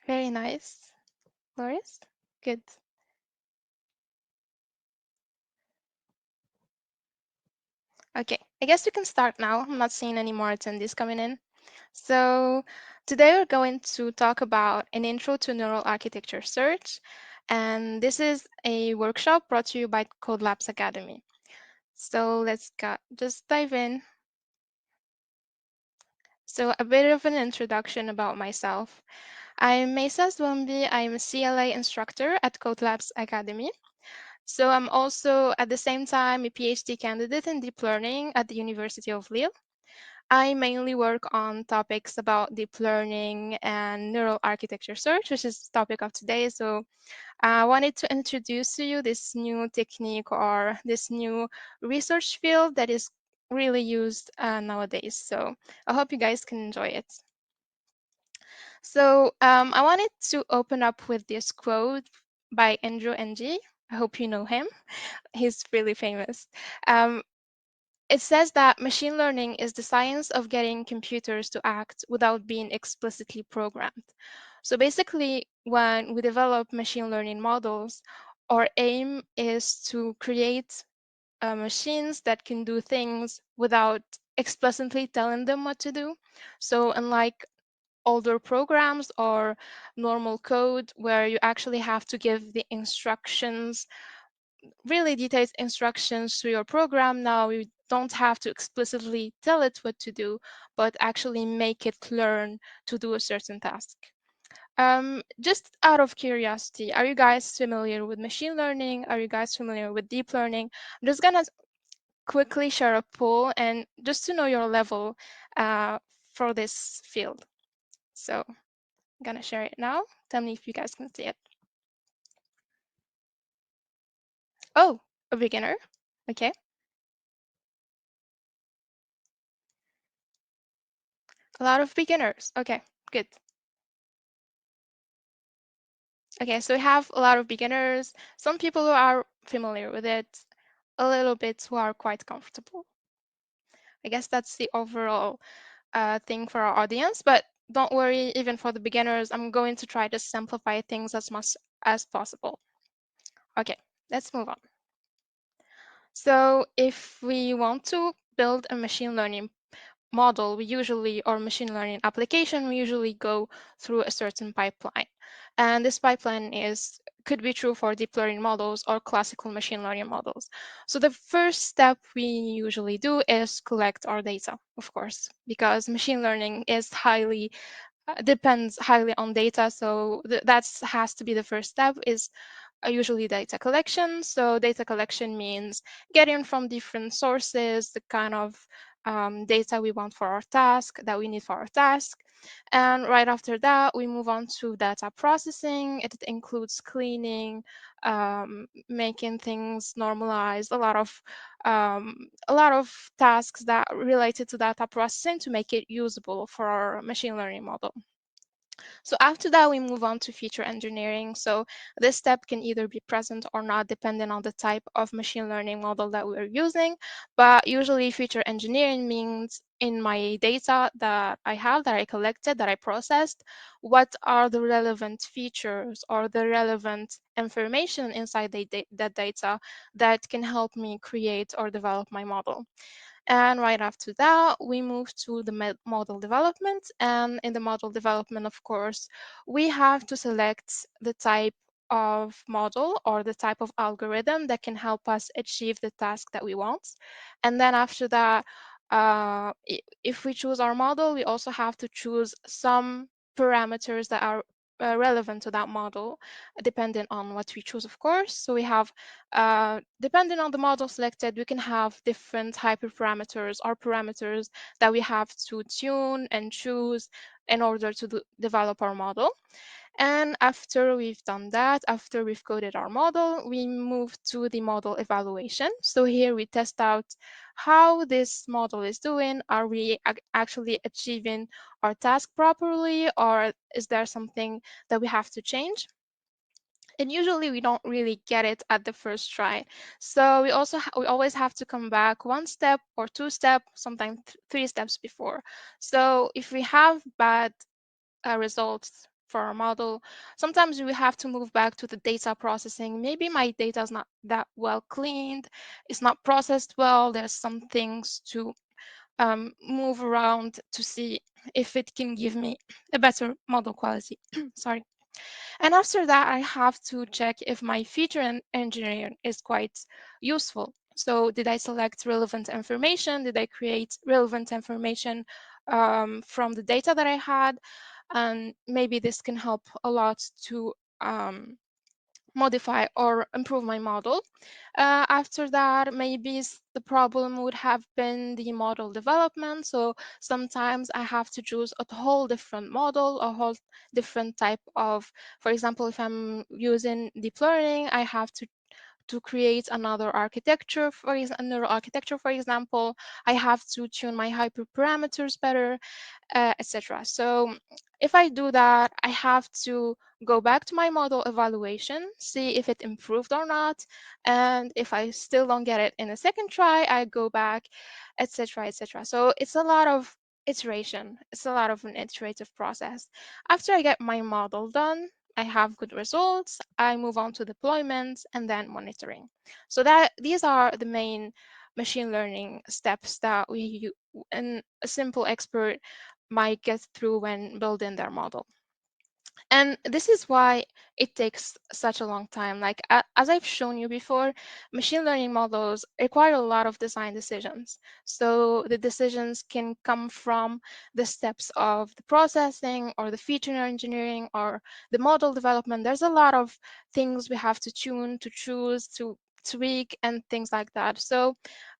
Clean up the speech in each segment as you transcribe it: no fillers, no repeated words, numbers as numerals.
Very nice. Loris? Good. Okay, I guess we can start now. I'm not seeing any more attendees coming in. So today we're going to talk about an intro to neural architecture search. And this is a workshop brought to you by Code Labs Academy. So just dive in. So a bit of an introduction about myself. I'm Mesa Zwambi. I'm a CLA instructor at Code Labs Academy. So I'm also at the same time a PhD candidate in deep learning at the University of Lille. I mainly work on topics about deep learning and neural architecture search, which is the topic of today. So I wanted to introduce to you this new technique or this new research field that is really used nowadays. So I hope you guys can enjoy it. So I wanted to open up with this quote by Andrew Ng. I hope you know him. He's really famous. Um, it says that machine learning is the science of getting computers to act without being explicitly programmed. So basically, when we develop machine learning models, our aim is to create machines that can do things without explicitly telling them what to do. So unlike older programs or normal code where you actually have to give the instructions, really detailed instructions to your program. Now you don't have to explicitly tell it what to do, but actually make it learn to do a certain task. Just out of curiosity, are you guys familiar with machine learning? Are you guys familiar with deep learning? I'm just gonna quickly share a poll and just to know your level for this field. So I'm gonna share it now. Tell me if you guys can see it. Oh, a beginner. Okay. A lot of beginners. Okay, good. Okay, so we have a lot of beginners, some people who are familiar with it, a little bit who are quite comfortable. I guess that's the overall thing for our audience, but don't worry, even for the beginners, I'm going to try to simplify things as much as possible. Okay, let's move on. So if we want to build a machine learning model, or machine learning application, we usually go through a certain pipeline. And this pipeline could be true for deep learning models or classical machine learning models. So the first step we usually do is collect our data, of course, because machine learning is depends highly on data. So that has to be the first step is usually data collection. So data collection means getting from different sources the kind of data we want for our task, that we need for our task. And right after that, we move on to data processing. It includes cleaning, making things normalized, a lot of tasks that related to data processing to make it usable for our machine learning model. So after that, we move on to feature engineering. So this step can either be present or not, depending on the type of machine learning model that we're using. But usually feature engineering means in my data that I have, that I collected, that I processed, what are the relevant features or the relevant information inside that data that can help me create or develop my model. And right after that, we move to the model development. And in the model development, of course, we have to select the type of model or the type of algorithm that can help us achieve the task that we want. And then after that, if we choose our model, we also have to choose some parameters that are relevant to that model, depending on what we choose, of course. So we have depending on the model selected, we can have different hyperparameters or parameters that we have to tune and choose in order to develop our model. And after we've done that, after we've coded our model, we move to the model evaluation. So here we test out how this model is doing. Are we actually achieving our task properly, or is there something that we have to change? And usually we don't really get it at the first try. So we always have to come back one step or two step, sometimes three steps before. So if we have bad results for our model. Sometimes we have to move back to the data processing. Maybe my data is not that well cleaned, it's not processed well. There's some things to move around to see if it can give me a better model quality. Sorry. And after that, I have to check if my feature engineering is quite useful. So did I select relevant information? Did I create relevant information from the data that I had? And maybe this can help a lot to modify or improve my model. After that, maybe the problem would have been the model development. So sometimes I have to choose a whole different model, a whole different type of, for example, if I'm using deep learning, I have to create another architecture, another architecture, for example. I have to tune my hyperparameters better, etc. So if I do that, I have to go back to my model evaluation, see if it improved or not. And if I still don't get it in a second try, I go back, etc., etc. So it's a lot of iteration. It's a lot of an iterative process. After I get my model done, I have good results, I move on to deployment and then monitoring. So that these are the main machine learning steps that and a simple expert might get through when building their model. And this is why it takes such a long time. Like as I've shown you before, machine learning models require a lot of design decisions. So the decisions can come from the steps of the processing or the feature engineering or the model development. There's a lot of things we have to tune, to choose, to tweak, and things like that. So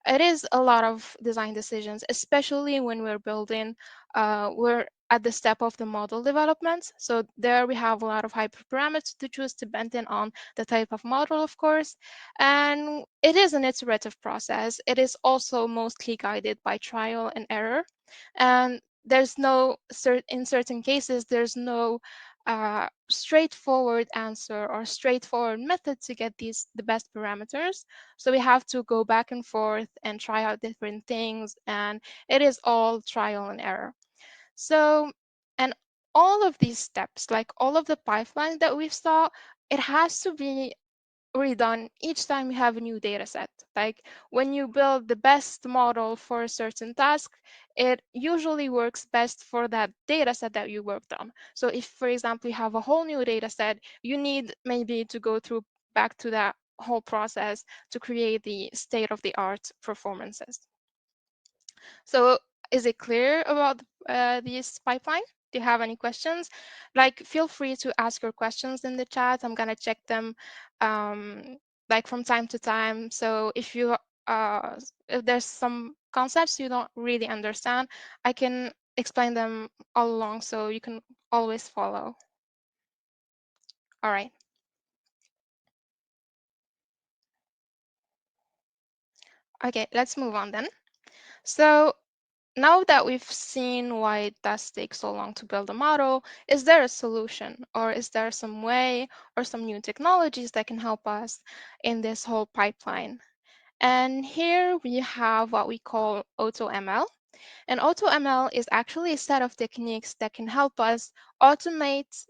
it is a lot of design decisions, especially when we're building, we're at the step of the model development. So there we have a lot of hyperparameters to choose depending on the type of model, of course. And it is an iterative process. It is also mostly guided by trial and error. And there's no, in certain cases, there's no straightforward answer or straightforward method to get the best parameters. So we have to go back and forth and try out different things. And it is all trial and error. So, and all of these steps, like all of the pipeline that we saw, it has to be redone each time you have a new data set. Like when you build the best model for a certain task, it usually works best for that data set that you worked on. So if, for example, you have a whole new data set, you need maybe to go through back to that whole process to create the state-of-the-art performances. So is it clear about this pipeline? Do you have any questions? Like, feel free to ask your questions in the chat. I'm gonna check them like from time to time. So if there's some concepts you don't really understand, I can explain them all along so you can always follow. All right. Okay, let's move on then. So now that we've seen why it does take so long to build a model, is there a solution or is there some way or some new technologies that can help us in this whole pipeline? And here we have what we call AutoML. And AutoML is actually a set of techniques that can help us automate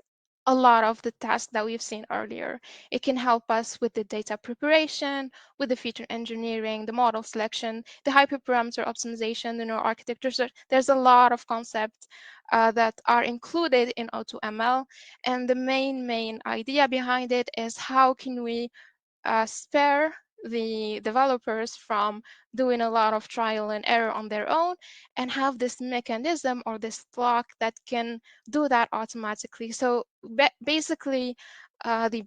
a lot of the tasks that we've seen earlier. It can help us with the data preparation, with the feature engineering, the model selection, the hyperparameter optimization, the neural architecture. So there's a lot of concepts that are included in AutoML. And the main idea behind it is how can we spare the developers from doing a lot of trial and error on their own and have this mechanism or this block that can do that automatically. So basically, the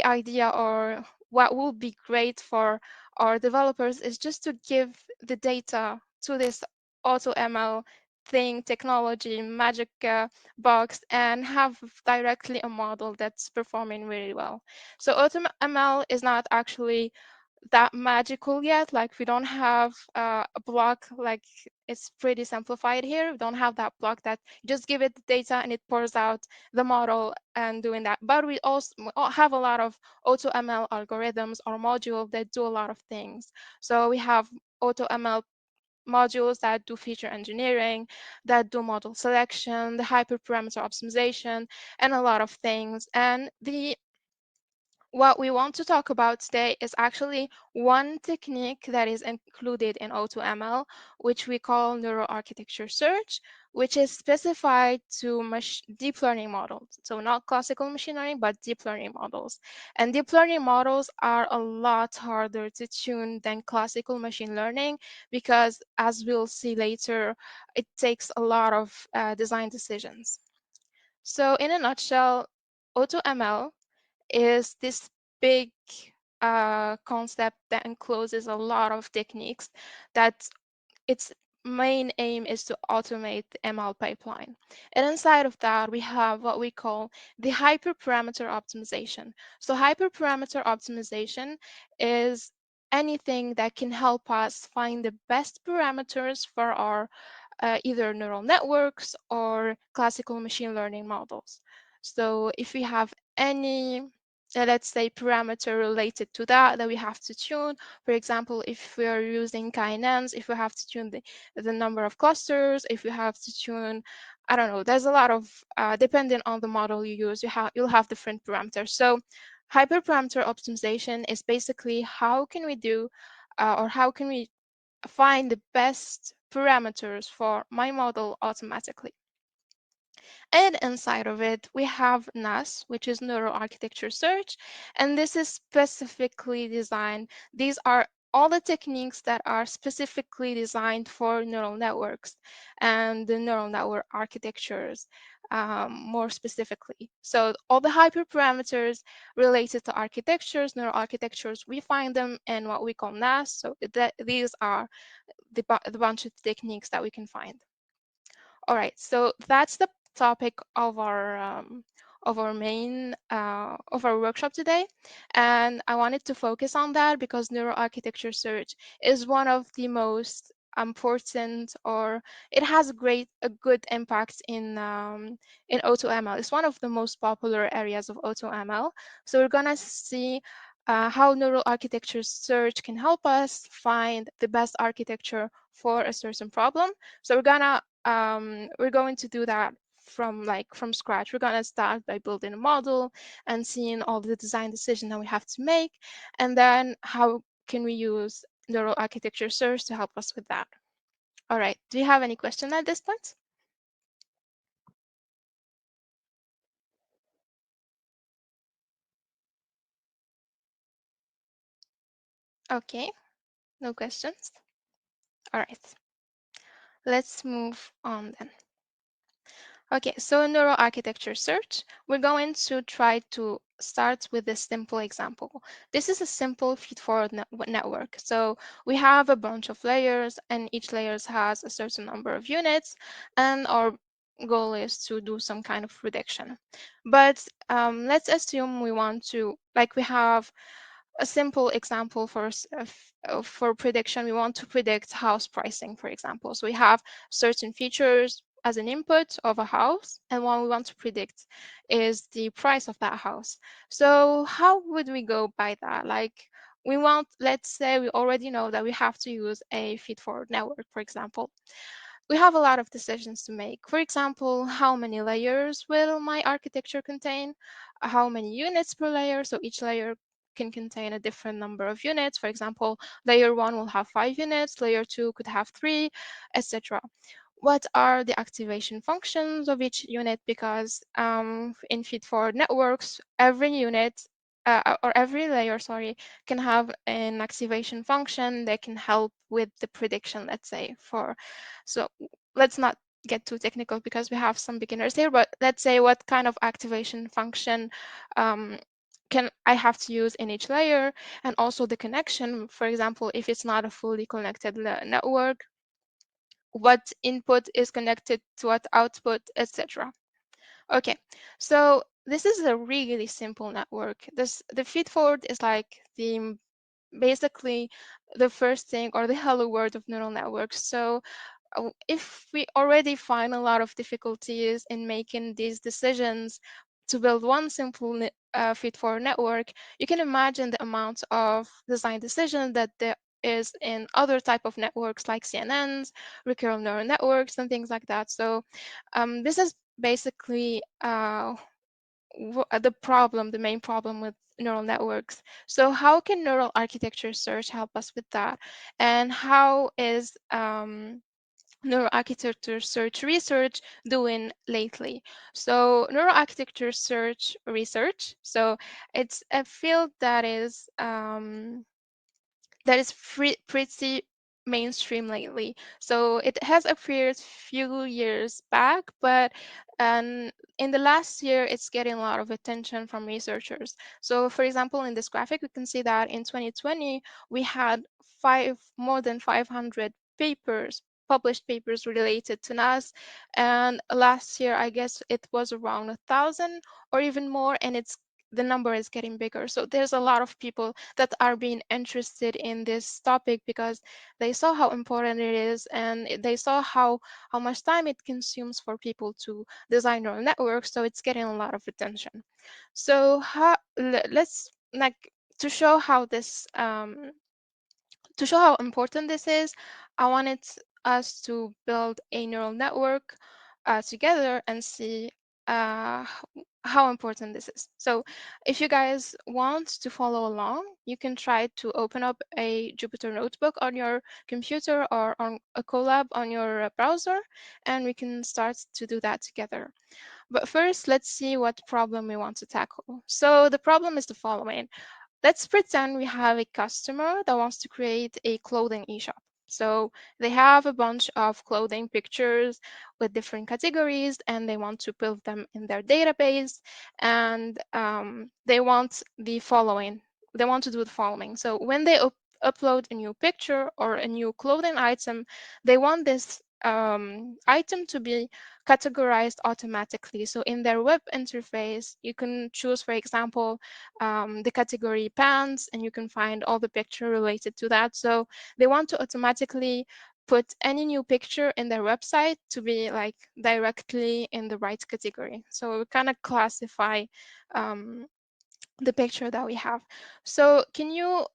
idea or what will be great for our developers is just to give the data to this AutoML thing, technology, magic box, and have directly a model that's performing really well. So AutoML is not actually that magical yet. Like we don't have a block, like it's pretty simplified here. We don't have that block that you just give it the data and it pours out the model and doing that. But we also have a lot of AutoML algorithms or modules that do a lot of things. So we have AutoML modules that do feature engineering, that do model selection, the hyperparameter optimization, and a lot of things. And what we want to talk about today is actually one technique that is included in AutoML, which we call neural architecture search, which is specified to deep learning models. So not classical machine learning, but deep learning models. And deep learning models are a lot harder to tune than classical machine learning because, as we'll see later, it takes a lot of design decisions. So in a nutshell, AutoML is this big concept that encloses a lot of techniques that its main aim is to automate the ML pipeline. And inside of that, we have what we call the hyperparameter optimization. So hyperparameter optimization is anything that can help us find the best parameters for our either neural networks or classical machine learning models. So if we have any, let's say, parameter related to that we have to tune, for example, if we are using KNNs, if we have to tune the number of clusters, if we have to tune, I don't know, there's a lot of, depending on the model you use, you'll have different parameters. So hyperparameter optimization is basically how can we do, or how can we find the best parameters for my model automatically. And inside of it, we have NAS, which is Neural Architecture Search. And this is specifically designed, these are all the techniques that are specifically designed for neural networks and the neural network architectures more specifically. So all the hyperparameters related to architectures, neural architectures, we find them in what we call NAS. So these are the bunch of techniques that we can find. All right, so that's the topic of our main of our workshop today, and I wanted to focus on that because neural architecture search is one of the most important, or it has a good impact in AutoML. It's one of the most popular areas of AutoML. So we're gonna see how neural architecture search can help us find the best architecture for a certain problem. So we're going to do that from scratch. We're going to start by building a model and seeing all the design decisions that we have to make, and then how can we use neural architecture search to help us with that. All right, do you have any question at this point? Okay, no questions. All right, let's move on then. Okay, so neural architecture search, we're going to try to start with a simple example. This is a simple feed-forward network. So we have a bunch of layers, and each layer has a certain number of units, and our goal is to do some kind of prediction. But let's assume we want to, like we have a simple example for prediction. We want to predict house pricing, for example. So we have certain features as an input of a house, and what we want to predict is the price of that house. So how would we go by that? Like let's say we already know that we have to use a feed-forward network, for example. We have a lot of decisions to make. For example, how many layers will my architecture contain? How many units per layer? So each layer can contain a different number of units. For example, layer 1 will have 5 units, layer 2 could have 3, etc. What are the activation functions of each unit? Because in feed-forward networks, every unit or every layer, sorry, can have an activation function that can help with the prediction, let's say. So let's not get too technical because we have some beginners here, but let's say what kind of activation function um, can I have to use in each layer, and also the connection. For example, if it's not a fully connected network, what input is connected to what output, etc. Okay, so this is a really simple network. The feed forward is like basically the first thing or the hello world of neural networks. So if we already find a lot of difficulties in making these decisions to build one simple feed forward network, you can imagine the amount of design decisions that is in other type of networks like CNNs, recurrent neural networks, and things like that. So this is basically the main problem with neural networks. So how can neural architecture search help us with that? And how is neural architecture search research doing lately? So neural architecture search research, so it's a field that is pretty mainstream lately. So it has appeared few years back, but in the last year, it's getting a lot of attention from researchers. So for example, in this graphic, we can see that in 2020, we had more than 500 papers, published papers related to NAS. And last year, I guess it was around 1,000 or even more, and the number is getting bigger. So there's a lot of people that are being interested in this topic because they saw how important it is, and they saw how much time it consumes for people to design neural networks. So it's getting a lot of attention. So let's like to show how this to show how important this is, I wanted us to build a neural network together and see how important this is. So if you guys want to follow along, you can try to open up a Jupyter notebook on your computer or on a Colab on your browser, and we can start to do that together. But first, let's see what problem we want to tackle. So the problem is the following. Let's pretend we have a customer that wants to create a clothing e-shop. So they have a bunch of clothing pictures with different categories, and they want to build them in their database. And they want the following. They want to do the following. So when they upload a new picture or a new clothing item, they want this item to be categorized automatically. So in their web interface, you can choose, for example, the category pants, and you can find all the picture related to that. So they want to automatically put any new picture in their website to be like directly in the right category. So we kind of classify the picture that we have. So do you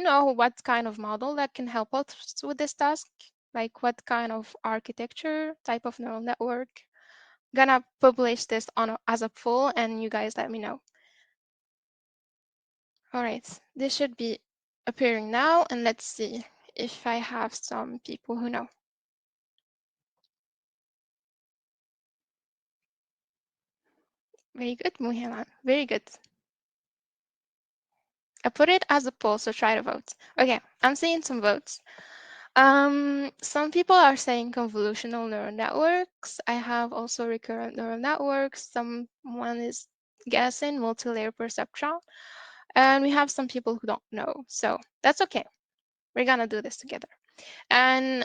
know what kind of model that can help us with this task? Like what kind of architecture, type of neural network? Gonna publish this as a poll, and you guys let me know. All right, this should be appearing now, and let's see if I have some people who know. Very good, Muhammad. Very good. I put it as a poll, so try to vote. Okay, I'm seeing some votes. Some people are saying convolutional neural networks. I have also recurrent neural networks. Someone is guessing multi-layer perceptron. And we have some people who don't know. So that's okay. We're gonna do this together. And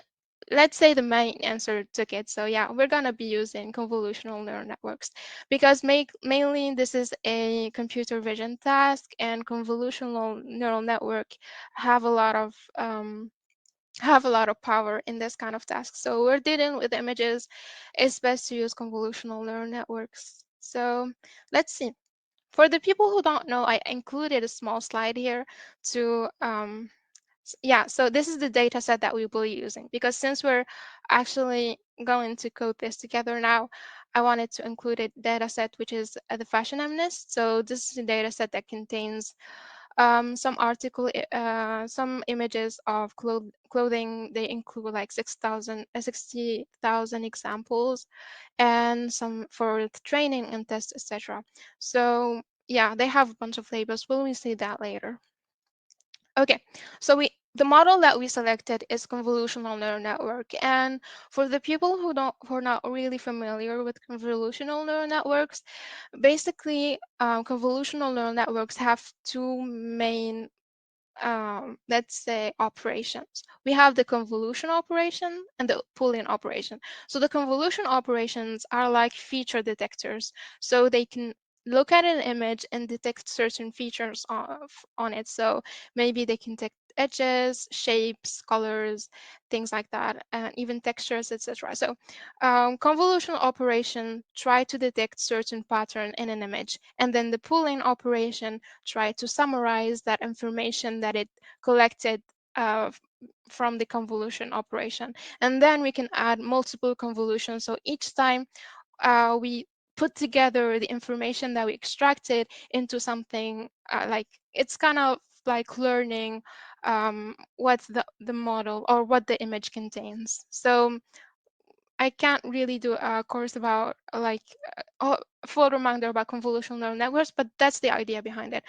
let's say the main answer took it. So yeah, we're gonna be using convolutional neural networks because mainly this is a computer vision task, and convolutional neural network have a lot of power in this kind of task. So we're dealing with images. It's best to use convolutional neural networks. So let's see. For the people who don't know, I included a small slide here to yeah, so this is the data set that we will be using, because since we're actually going to code this together now, I wanted to include a data set which is the fashion amnest. So this is a data set that contains some images of clothing. They include like 60,000 examples, and some for the training and tests, etc. So yeah, they have a bunch of labels. We'll see that later. Okay, so the model that we selected is convolutional neural network. And for the people who are not really familiar with convolutional neural networks, basically convolutional neural networks have two main let's say operations. We have the convolution operation and the Boolean operation. So the convolution operations are like feature detectors. So they can look at an image and detect certain features on it. So maybe they can edges, shapes, colors, things like that, and even textures, etc. So convolutional operation try to detect certain pattern in an image, and then the pooling operation try to summarize that information that it collected from the convolution operation. And then we can add multiple convolutions. So each time we put together the information that we extracted into something like it's kind of like learning what the model or what the image contains. So I can't really do a course about a full reminder about convolutional neural networks, but that's the idea behind it.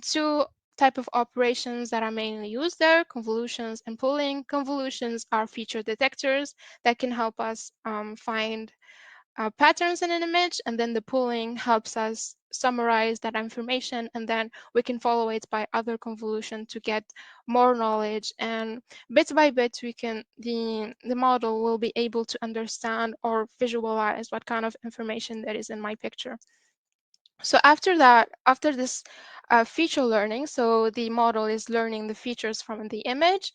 Two type of operations that are mainly used there, convolutions and pooling. Convolutions are feature detectors that can help us find patterns in an image, and then the pooling helps us summarize that information, and then we can follow it by other convolution to get more knowledge, and bit by bit we can the model will be able to understand or visualize what kind of information that is in my picture. So after that, after this feature learning, so the model is learning the features from the image,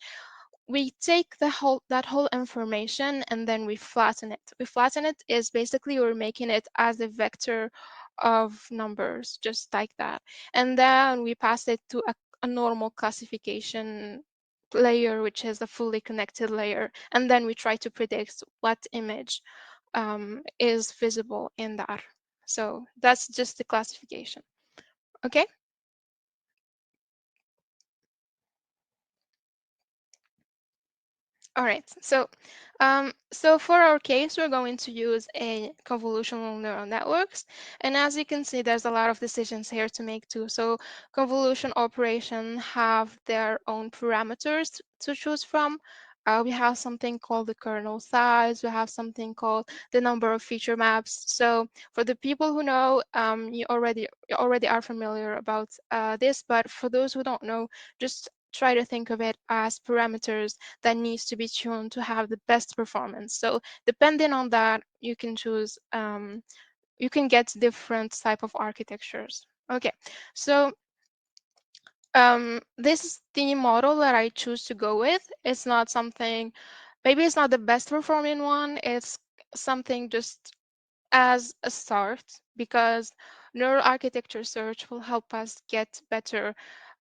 we take that whole information and then we flatten it. We flatten it is basically we're making it as a vector of numbers, just like that. And then we pass it to a normal classification layer, which is a fully connected layer. And then we try to predict what image is visible in that. So that's just the classification. Okay. All right, so for our case, we're going to use a convolutional neural networks. And as you can see, there's a lot of decisions here to make too. So convolution operation have their own parameters to choose from. We have something called the kernel size. We have something called the number of feature maps. So for the people who know, you already are familiar about this, but for those who don't know, just try to think of it as parameters that needs to be tuned to have the best performance. So depending on that, you can choose, you can get different type of architectures. Okay, so this is the model that I choose to go with. It's not something, maybe it's not the best performing one. It's something just as a start because neural architecture search will help us get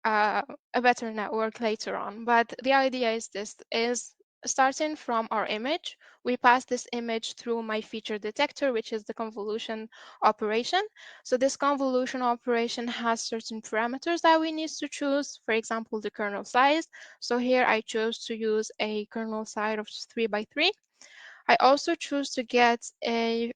uh, a better network later on. But the idea is this is starting from our image, we pass this image through my feature detector, which is the convolution operation. So this convolution operation has certain parameters that we need to choose, for example, the kernel size. So here I chose to use a kernel size of 3 by 3. I also choose to get a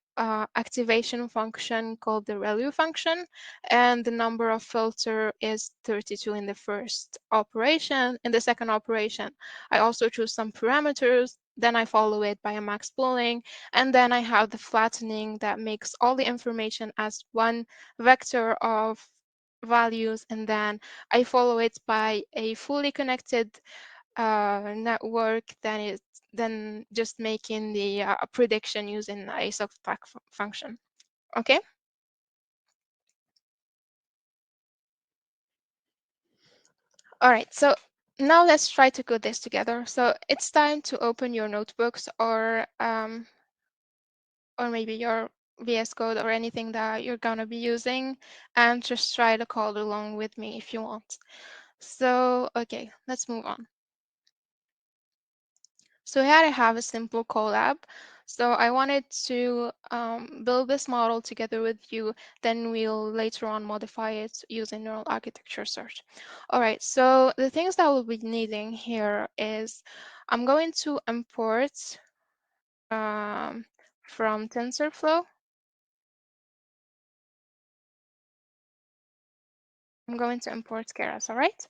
activation function called the ReLU function, and the number of filter is 32 in the first operation. In the second operation, I also choose some parameters, then I follow it by a max pooling, and then I have the flattening that makes all the information as one vector of values, and then I follow it by a fully connected network than just making the prediction using a soft function. Okay. All right. So now let's try to code this together. So it's time to open your notebooks or maybe your VS Code or anything that you're gonna be using, and just try to code along with me if you want. So okay, let's move on. So here I have a simple collab. So I wanted to build this model together with you, then we'll later on modify it using neural architecture search. All right, so the things that we'll be needing here is I'm going to import from TensorFlow. I'm going to import Keras, all right?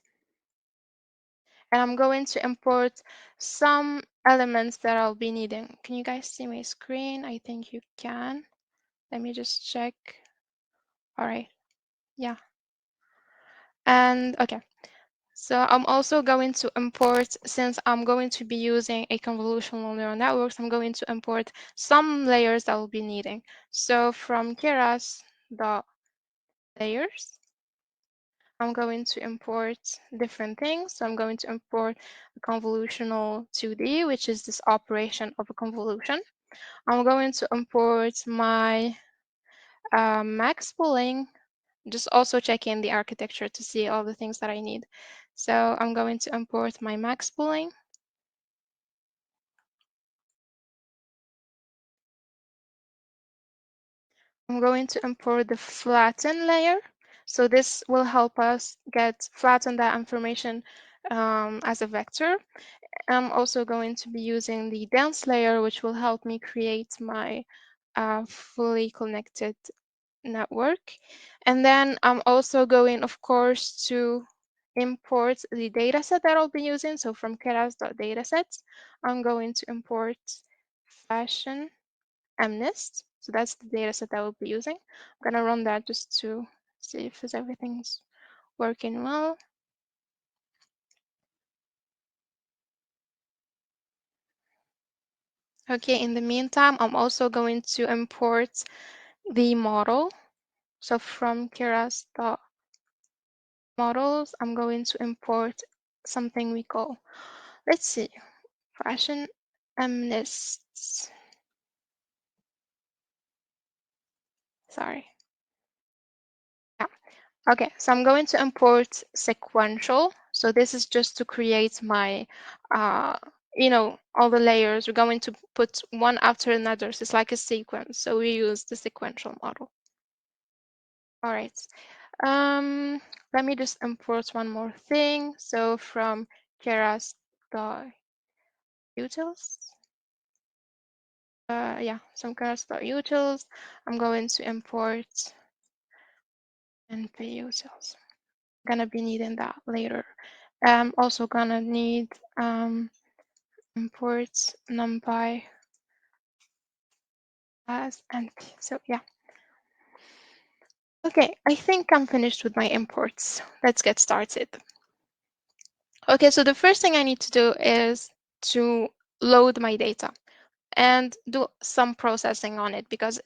And I'm going to import some elements that I'll be needing. Can you guys see my screen? I think you can. Let me just check. All right, yeah. And okay, so I'm also going to import, since I'm going to be using a convolutional neural networks, I'm going to import some layers that we'll be needing. So from keras dot layers, I'm going to import different things. So I'm going to import a convolutional 2D, which is this operation of a convolution. I'm going to import my max pooling, just also checking the architecture to see all the things that I need. So I'm going to import my max pooling. I'm going to import the flatten layer. So this will help us flatten that information as a vector. I'm also going to be using the dense layer, which will help me create my fully connected network. And then I'm also going, of course, to import the dataset that I'll be using. So from keras.datasets, I'm going to import fashion MNIST. So that's the dataset that we'll be using. I'm gonna run that just to see if everything's working well. Okay, in the meantime, I'm also going to import the model. So from keras.models, I'm going to import something we call, let's see, fashion MNISTs. Sorry. Yeah. Okay, so I'm going to import sequential. So this is just to create my, all the layers. We're going to put one after another. So it's like a sequence. So we use the sequential model. All right. Let me just import one more thing. So from keras.utils, some keras.utils, I'm going to import nputils. Gonna be needing that later. I'm also gonna need import numpy as np. So yeah. Okay, I think I'm finished with my imports. Let's get started. Okay, so the first thing I need to do is to load my data and do some processing on it because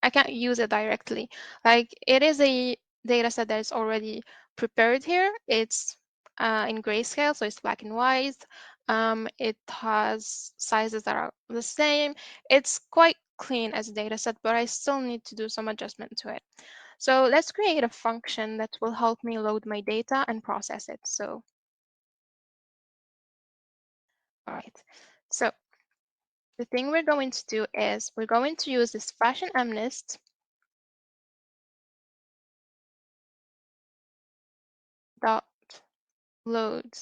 I can't use it directly. Like it is a data set that is already prepared here. It's in grayscale, so it's black and white. It has sizes that are the same. It's quite clean as a data set, but I still need to do some adjustment to it. So let's create a function that will help me load my data and process it. So, all right. So the thing we're going to do is we're going to use this fashion MNIST dot load.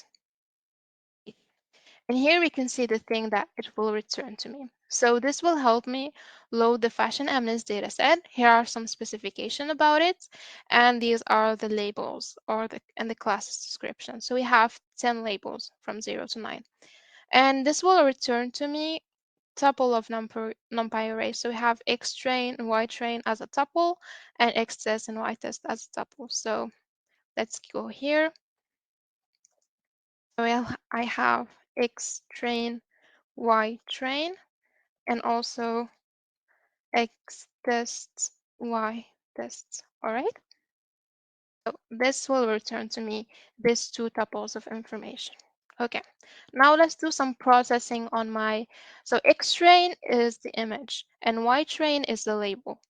And here we can see the thing that it will return to me. So this will help me load the fashion MNIST dataset. Here are some specification about it. And these are the labels and the class's description. So we have 10 labels from 0 to 9. And this will return to me tuple of numpy arrays. So we have x train and y train as a tuple and x test and y test as a tuple. So let's go here. Well, I have x train, y train, and also x test, y test. All right. So this will return to me these two tuples of information. Okay, now let's do some processing on so X train is the image and Y train is the label.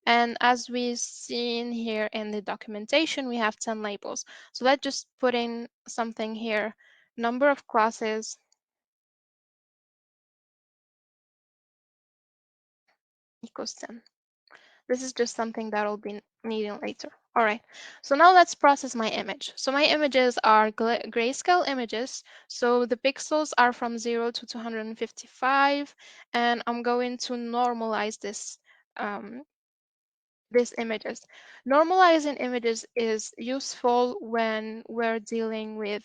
And as we've seen here in the documentation, we have 10 labels. So let's just put in something here. Number of classes equals 10. This is just something that I'll be needing later. All right, so now let's process my image. So my images are grayscale images. So the pixels are from 0 to 255, and I'm going to normalize these images. Normalizing images is useful when we're dealing with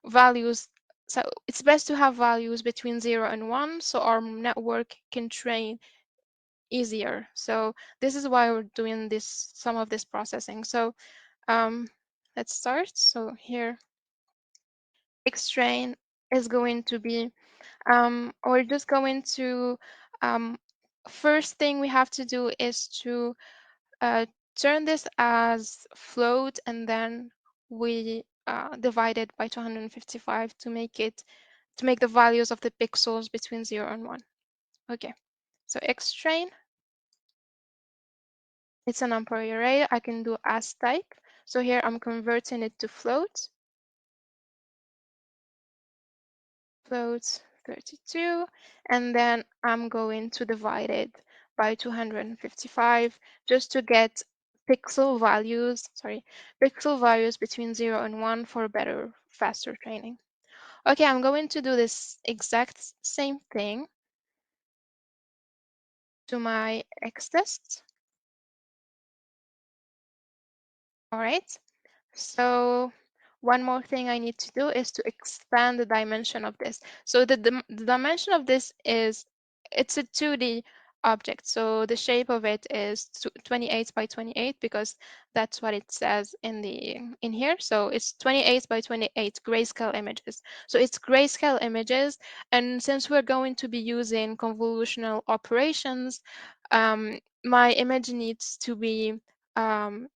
values. So it's best to have values between 0 and 1 so our network can train easier. So this is why we're doing some of this processing. So let's start. So here, xtrain is going to be, we're just going to, first thing we have to do is to turn this as float, and then we divide it by 255 to make the values of the pixels between 0 and 1. Okay, so xtrain, it's a numpy array. I can do as type. So here I'm converting it to float. Float 32, and then I'm going to divide it by 255 just to get pixel values between 0 and 1 for better, faster training. Okay, I'm going to do this exact same thing to my X-test. All right, so one more thing I need to do is to expand the dimension of this. So the dimension of this is, it's a 2D object. So the shape of it is 28 by 28 because that's what it says in here. So it's 28 by 28 grayscale images. So it's grayscale images. And since we're going to be using convolutional operations, my image needs to be um,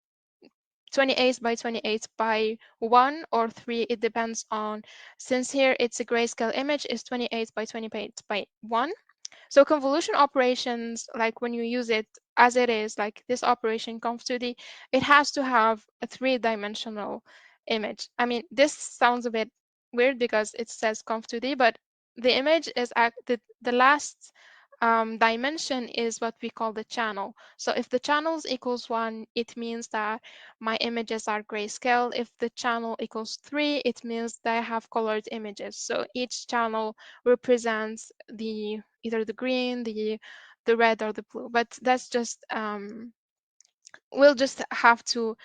28 by 28 by 1 or 3. It depends on, since here it's a grayscale image, is 28 by 28 by 1. So convolution operations, like when you use it as it is, like this operation conv2d, it has to have a 3-dimensional image. I mean, this sounds a bit weird because it says conv2d, but the image is the last dimension is what we call the channel. So if the channels equals 1, it means that my images are grayscale. If the channel equals 3, it means that I have colored images. So each channel represents either the green, the red, or the blue. But that's just we'll just have to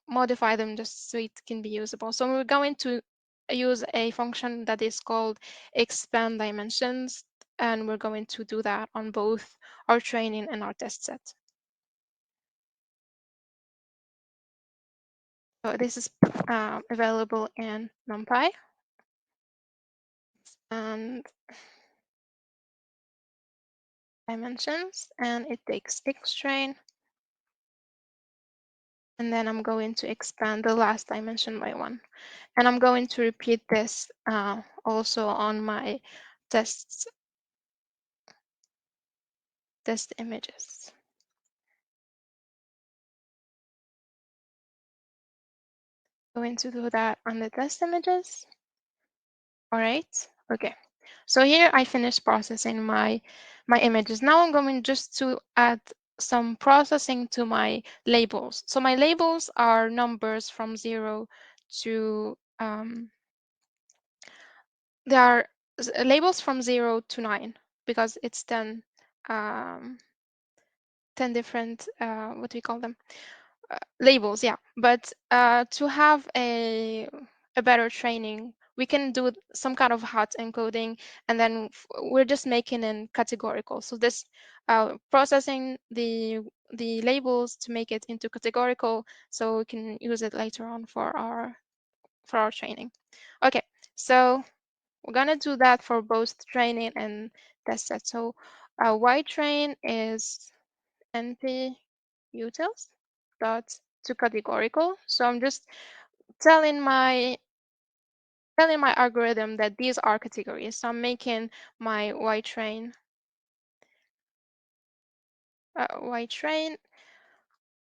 modify them just so it can be usable. So we're going to use a function that is called expand dimensions, and we're going to do that on both our training and our test set. So this is available in NumPy, and dimensions, and it takes xtrain, and then I'm going to expand the last dimension by 1. And I'm going to repeat this also on my test images. Going to do that on the test images. All right, okay. So here I finished processing my images. Now I'm going just to add some processing to my labels. So my labels are numbers from 0 to they are labels from 0 to 9 because it's 10 10 different what do we call them, labels, yeah. But to have a better training, we can do some kind of hot encoding, and then we're just making it categorical. So this processing the labels to make it into categorical, so we can use it later on for our training. Okay, so we're gonna do that for both training and test set. So ytrain is np utils dot to categorical. So I'm just telling my algorithm that these are categories. So I'm making my ytrain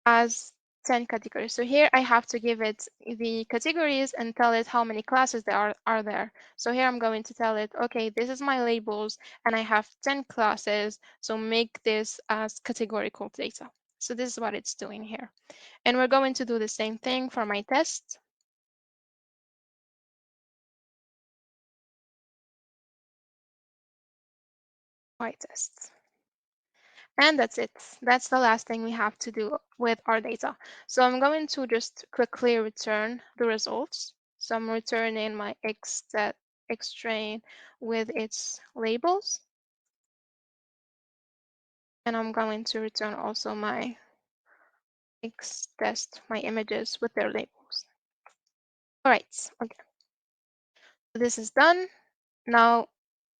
as 10 categories. So here I have to give it the categories and tell it how many classes there are there. So here I'm going to tell it, okay, this is my labels and I have 10 classes. So make this as categorical data. So this is what it's doing here. And we're going to do the same thing for my test. My tests. And that's it. That's the last thing we have to do with our data. So I'm going to just quickly return the results. So I'm returning my xtrain with its labels. And I'm going to return also my xtest, my images with their labels. All right, okay. So this is done. Now,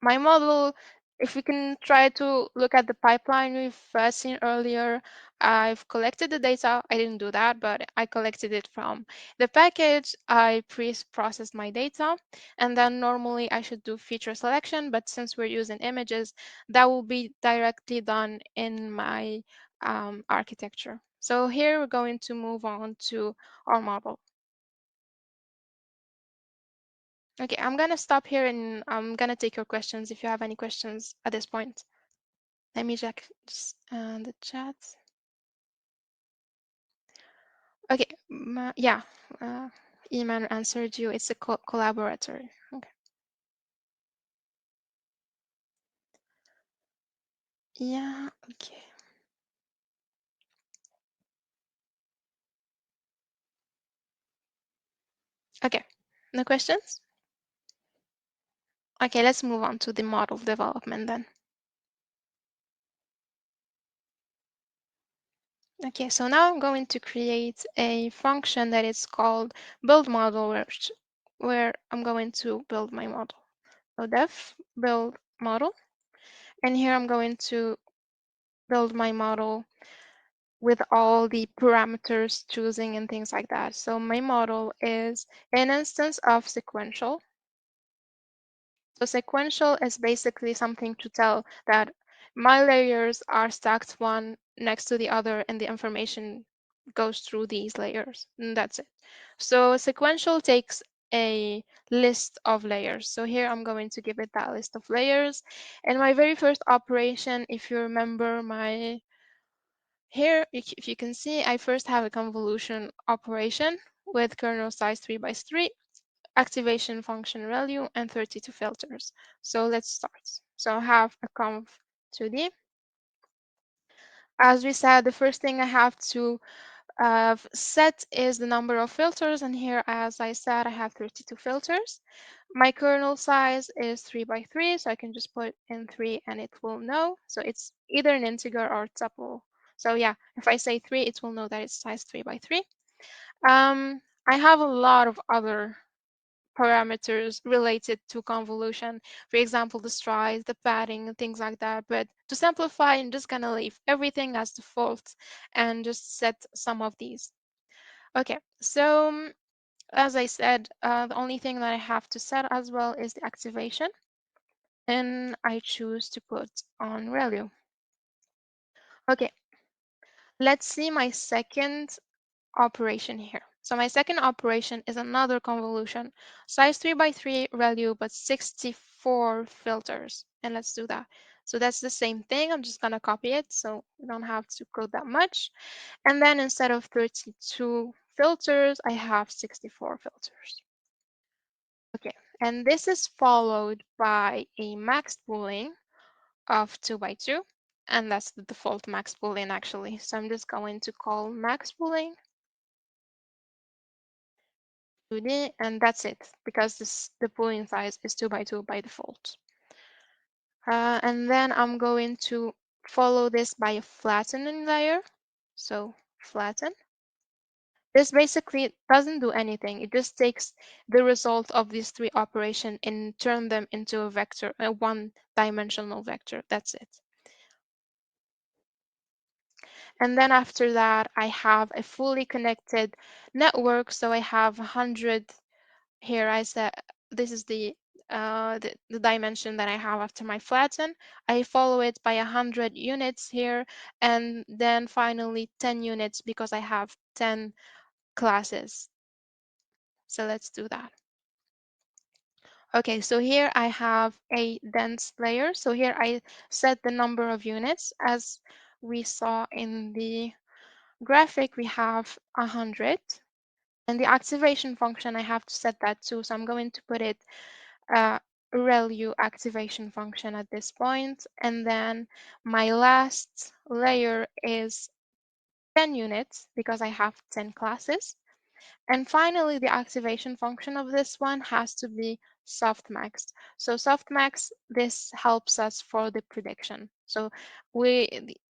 my model, if we can try to look at the pipeline we've seen earlier, I've collected the data. I didn't do that, but I collected it from the package. I pre-processed my data, and then normally I should do feature selection, but since we're using images, that will be directly done in my architecture. So here we're going to move on to our model. Okay, I'm gonna stop here and I'm gonna take your questions if you have any questions at this point. Let me check the chat. Okay, yeah, Iman answered you. It's a collaborator. Okay. Yeah, okay. Okay, no questions? Okay, let's move on to the model development then. Okay, so now I'm going to create a function that is called build model, where I'm going to build my model. So def build model, and here I'm going to build my model with all the parameters choosing and things like that. So my model is an instance of sequential. So sequential is basically something to tell that my layers are stacked one next to the other and the information goes through these layers, and that's it. So sequential takes a list of layers. So here I'm going to give it that list of layers. And my very first operation, if you remember my here, if you can see, I first have a convolution operation with kernel size 3 by 3, activation function value, and 32 filters. So let's start. So I have a conv2d. As we said, the first thing I have to set is the number of filters, and here, as I said, I have 32 filters. My kernel size is 3 by 3, so I can just put in 3 and it will know. So it's either an integer or tuple. So yeah, if I say 3, it will know that it's size 3 by 3. I have a lot of other parameters related to convolution. For example, the stride, the padding, and things like that. But to simplify, I'm just gonna leave everything as default and just set some of these. Okay, so as I said, the only thing that I have to set as well is the activation. And I choose to put on ReLU. Okay, let's see my second operation here. So my second operation is another convolution, size 3 by 3 value, but 64 filters. And let's do that. So that's the same thing. I'm just going to copy it so we don't have to code that much. And then instead of 32 filters, I have 64 filters. Okay, and this is followed by a max boolean of 2 by 2. And that's the default max boolean actually. So I'm just going to call max boolean 2D, and that's it, because the boolean size is 2 by 2 by default. And then I'm going to follow this by a flattening layer. So flatten. This basically doesn't do anything. It just takes the result of these three operations and turn them into a vector, a one-dimensional vector. That's it. And then after that, I have a fully connected network. So I have 100 here. I said this is the dimension that I have after my flatten. I follow it by 100 units here, and then finally 10 units because I have 10 classes. So let's do that. Okay, so here I have a dense layer. So here I set the number of units. As we saw in the graphic, we have 100. And the activation function, I have to set that too. So I'm going to put it ReLU activation function at this point. And then my last layer is 10 units because I have 10 classes. And finally, the activation function of this one has to be softmax. So softmax, this helps us for the prediction. So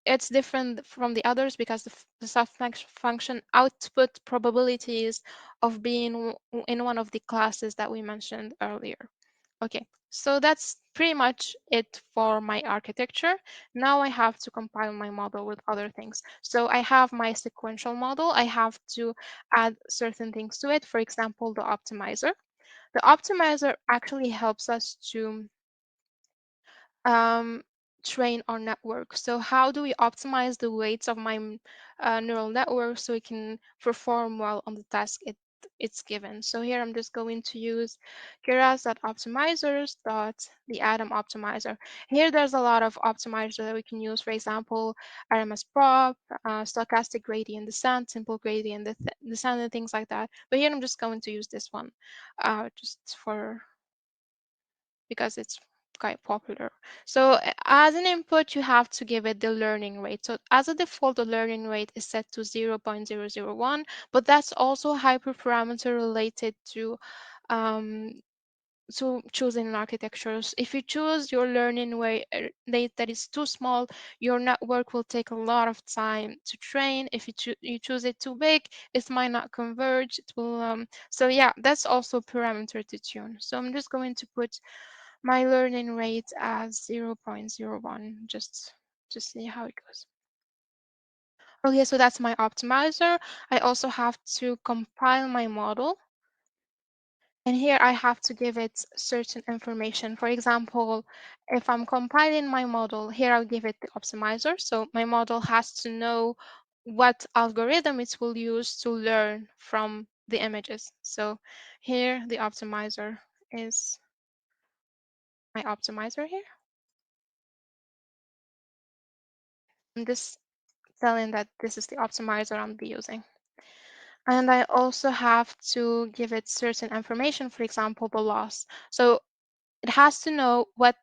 it's different from the others because the softmax function output probabilities of being in one of the classes that we mentioned earlier. Okay, so that's pretty much it for my architecture. Now I have to compile my model with other things. So I have my sequential model. I have to add certain things to it. For example, the optimizer. The optimizer actually helps us to um, train our network. So how do we optimize the weights of my neural network so it can perform well on the task it's given? So here I'm just going to use keras.optimizers.the atom optimizer. Here there's a lot of optimizers that we can use. For example, RMS prop, stochastic gradient descent, simple gradient descent, and things like that. But here I'm just going to use this one just for because it's quite popular. So as an input, you have to give it the learning rate. So as a default, the learning rate is set to 0.001, but that's also hyperparameter related um, to choosing an architecture. If you choose your learning rate that is too small, your network will take a lot of time to train. If you choose it too big, it might not converge. It will so yeah, that's also parameter to tune. So I'm just going to put my learning rate as 0.01 just to see how it goes. Okay, so that's my optimizer. I also have to compile my model. And here I have to give it certain information. For example, if I'm compiling my model, here I'll give it the optimizer. So my model has to know what algorithm it will use to learn from the images. So here the optimizer is my optimizer here. I'm just telling that this is the optimizer I'll be using. And I also have to give it certain information, for example, the loss. So it has to know what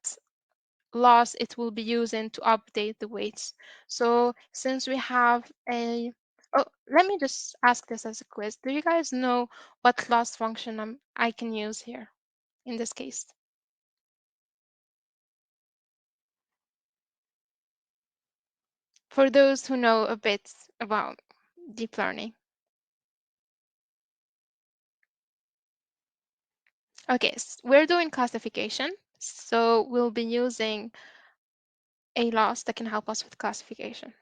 loss it will be using to update the weights. So since we have oh, let me just ask this as a quiz. Do you guys know what loss function I can use here in this case? For those who know a bit about deep learning. Okay, we're doing classification. So we'll be using a loss that can help us with classification.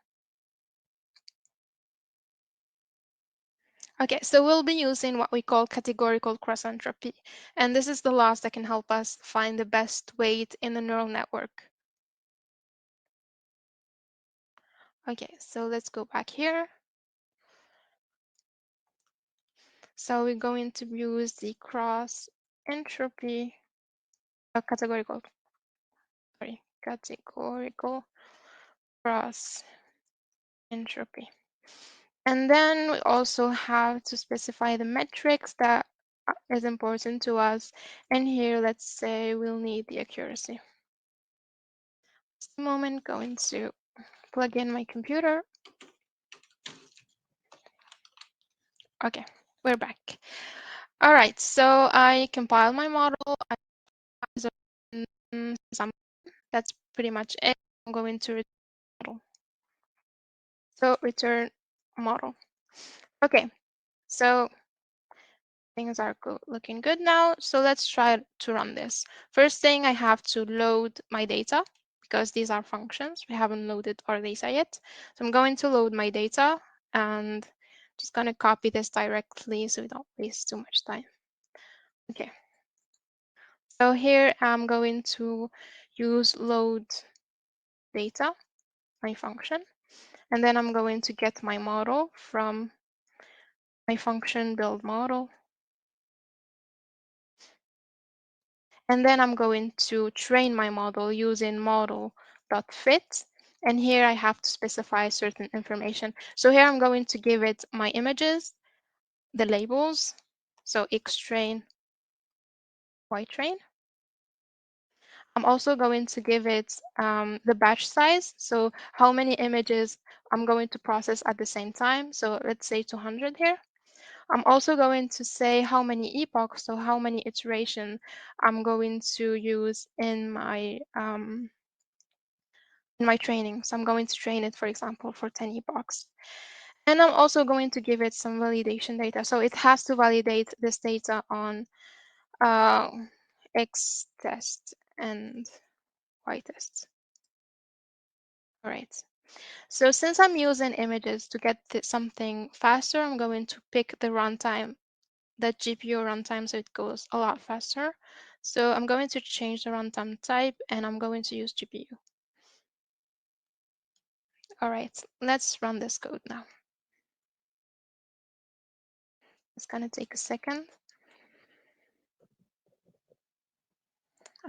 Okay, so we'll be using what we call categorical cross entropy. And this is the loss that can help us find the best weight in the neural network. Okay, so let's go back here. So we're going to use the cross entropy, categorical cross entropy. And then we also have to specify the metrics that is important to us. And here, let's say we'll need the accuracy. Just a moment, going to plug in my computer. Okay, we're back. All right, so I compile my model. That's pretty much it. I'm going to return model. So return model. Okay, so things are looking good now. So let's try to run this. First thing, I have to load my data because these are functions. We haven't loaded our data yet. So I'm going to load my data and just going to copy this directly so we don't waste too much time. Okay. So here I'm going to use load data, my function, and then I'm going to get my model from my function build model. And then I'm going to train my model using model.fit. And here I have to specify certain information. So here I'm going to give it my images, the labels, so xtrain, ytrain. I'm also going to give it the batch size, so how many images I'm going to process at the same time. So let's say 200 here. I'm also going to say how many epochs, so how many iterations I'm going to use in my training. So I'm going to train it, for example, for 10 epochs. And I'm also going to give it some validation data. So it has to validate this data on X test and y-test. All right. So since I'm using images to get something faster, I'm going to pick the runtime, the GPU runtime, so it goes a lot faster. So I'm going to change the runtime type and I'm going to use GPU. All right, let's run this code now. It's gonna take a second.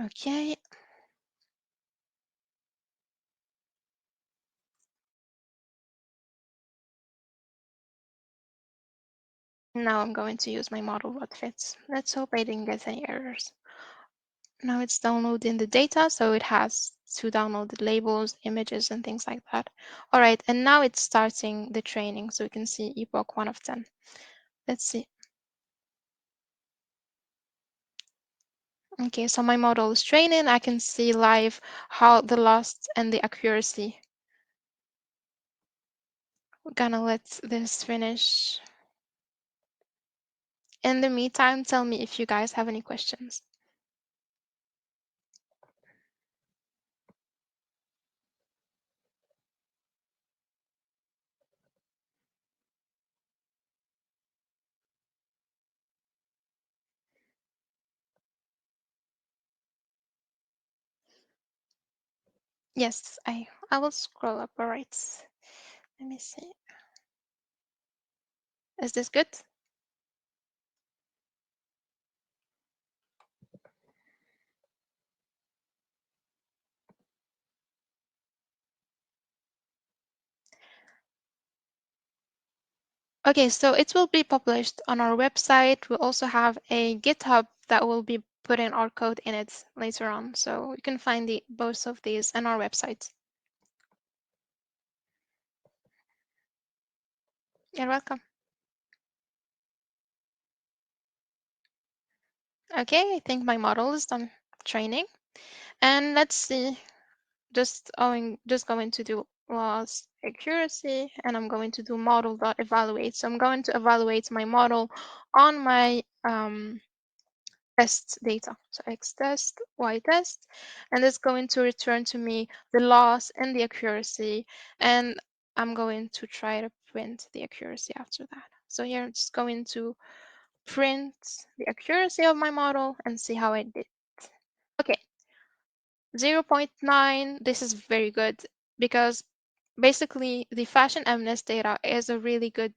Okay. Now I'm going to use my model what fits. Let's hope I didn't get any errors. Now it's downloading the data, so it has to download the labels, images, and things like that. All right, and now it's starting the training, so we can see epoch 1 of 10. Let's see. Okay, so my model is training. I can see live how the loss and the accuracy. We're gonna let this finish. In the meantime, tell me if you guys have any questions. Yes, I will scroll up. All right. Let me see. Is this good? Okay, so it will be published on our website. We'll also have a GitHub that will be putting our code in it later on. So you can find both of these on our website. You're welcome. Okay, I think my model is done training. And let's see, just going to do loss accuracy, and I'm going to do model.evaluate. So I'm going to evaluate my model on my test data. So X test, Y test, and it's going to return to me the loss and the accuracy. And I'm going to try to print the accuracy after that. So here I'm just going to print the accuracy of my model and see how I did. Okay, 0.9, this is very good because basically the fashion MNIST data is a really good,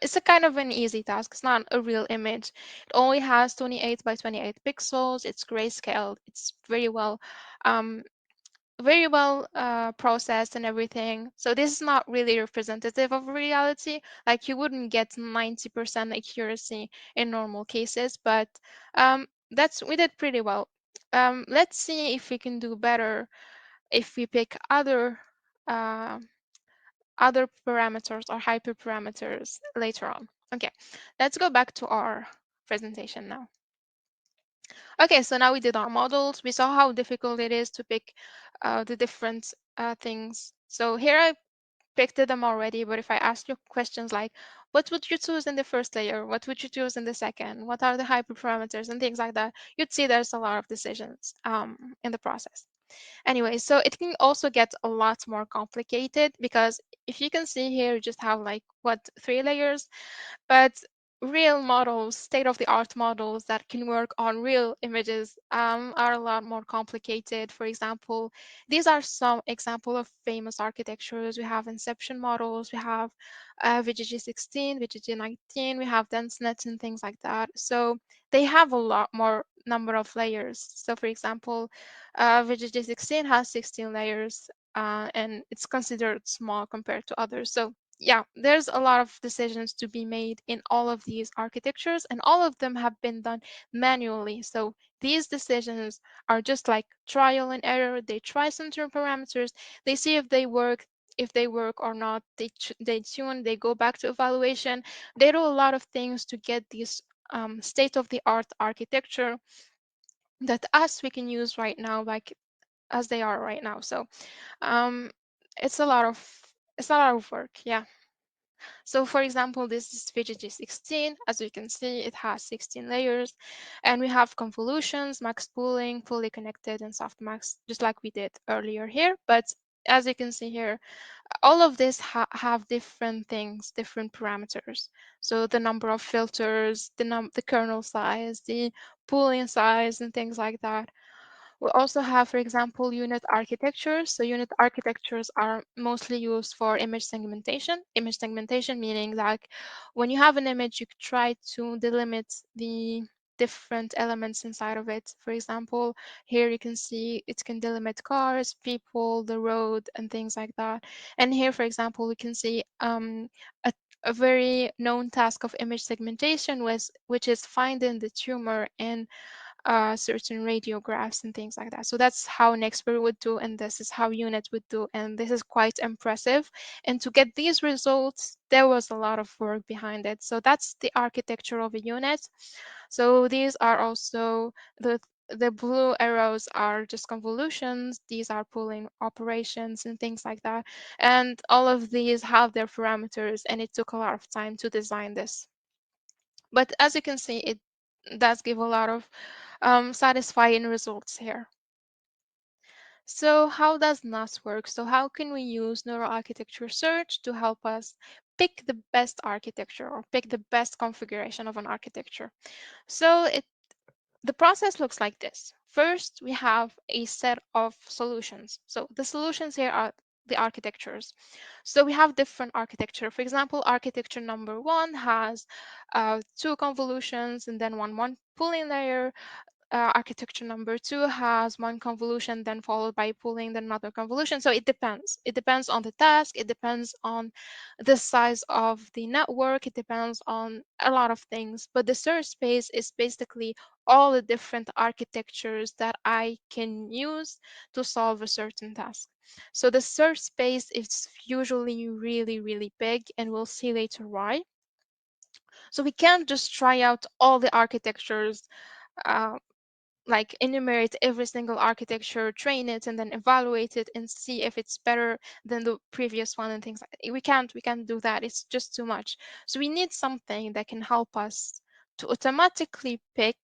it's a kind of an easy task. It's not a real image. It only has 28 by 28 pixels. It's grayscale. It's um, very well processed and everything. So this is not really representative of reality. Like you wouldn't get 90% accuracy in normal cases, but we did pretty well. Let's see if we can do better if we pick uh, other parameters or hyperparameters later on. Okay, let's go back to our presentation now. Okay, so now we did our models. We saw how difficult it is to pick the different things. So here I picked them already, but if I ask you questions like, what would you choose in the first layer? What would you choose in the second? What are the hyperparameters and things like that? You'd see there's a lot of decisions in the process. Anyway, so it can also get a lot more complicated because if you can see here, you just have like, what, 3 layers? But real models, state-of-the-art models that can work on real images are a lot more complicated. For example, these are some example of famous architectures. We have inception models, we have VGG16, VGG19, we have DenseNet and things like that. So they have a lot more number of layers. So for example, VGG16 has 16 layers and it's considered small compared to others. So yeah, there's a lot of decisions to be made in all of these architectures, and all of them have been done manually. So these decisions are just like trial and error. They try some term parameters, they see if they work or not. They tune, they go back to evaluation. They do a lot of things to get these state-of-the-art architecture that us we can use right now, like as they are right now. So um, it's a lot of work. Yeah. So for example, this is VGG16. As you can see, it has 16 layers, and we have convolutions, max pooling, fully connected, and softmax, just like we did earlier here. But as you can see here, all of this have different things, different parameters. So the number of filters, the kernel size, the pooling size, and things like that. We also have, for example, unit architectures. So unit architectures are mostly used for image segmentation. Image segmentation meaning that when you have an image, you try to delimit the different elements inside of it. For example, here you can see it can delimit cars, people, the road, and things like that. And here, for example, we can see a, a very known task of image segmentation, which is finding the tumor in certain radiographs and things like that. So that's how an expert would do, and this is how unit would do, and this is quite impressive. And to get these results, there was a lot of work behind it. So that's the architecture of a unit. So these are also the blue arrows are just convolutions. These are pooling operations and things like that. And all of these have their parameters, and it took a lot of time to design this. But as you can see, it does give a lot of satisfying results here. So how does NAS work? So how can we use neural architecture search to help us pick the best architecture or pick the best configuration of an architecture? So the process looks like this. First, we have a set of solutions. So the solutions here are the architectures. So we have different architecture. For example, architecture number one has two convolutions and then one pooling layer. Architecture number two has one convolution, then followed by pooling, then another convolution. So it depends. It depends on the task. It depends on the size of the network. It depends on a lot of things. But the search space is basically all the different architectures that I can use to solve a certain task. So the search space is usually really, really big, and we'll see later why. So we can't just try out all the architectures uh, like enumerate every single architecture, train it, and then evaluate it and see if it's better than the previous one and things like that. We can't do that. It's just too much. So we need something that can help us to automatically pick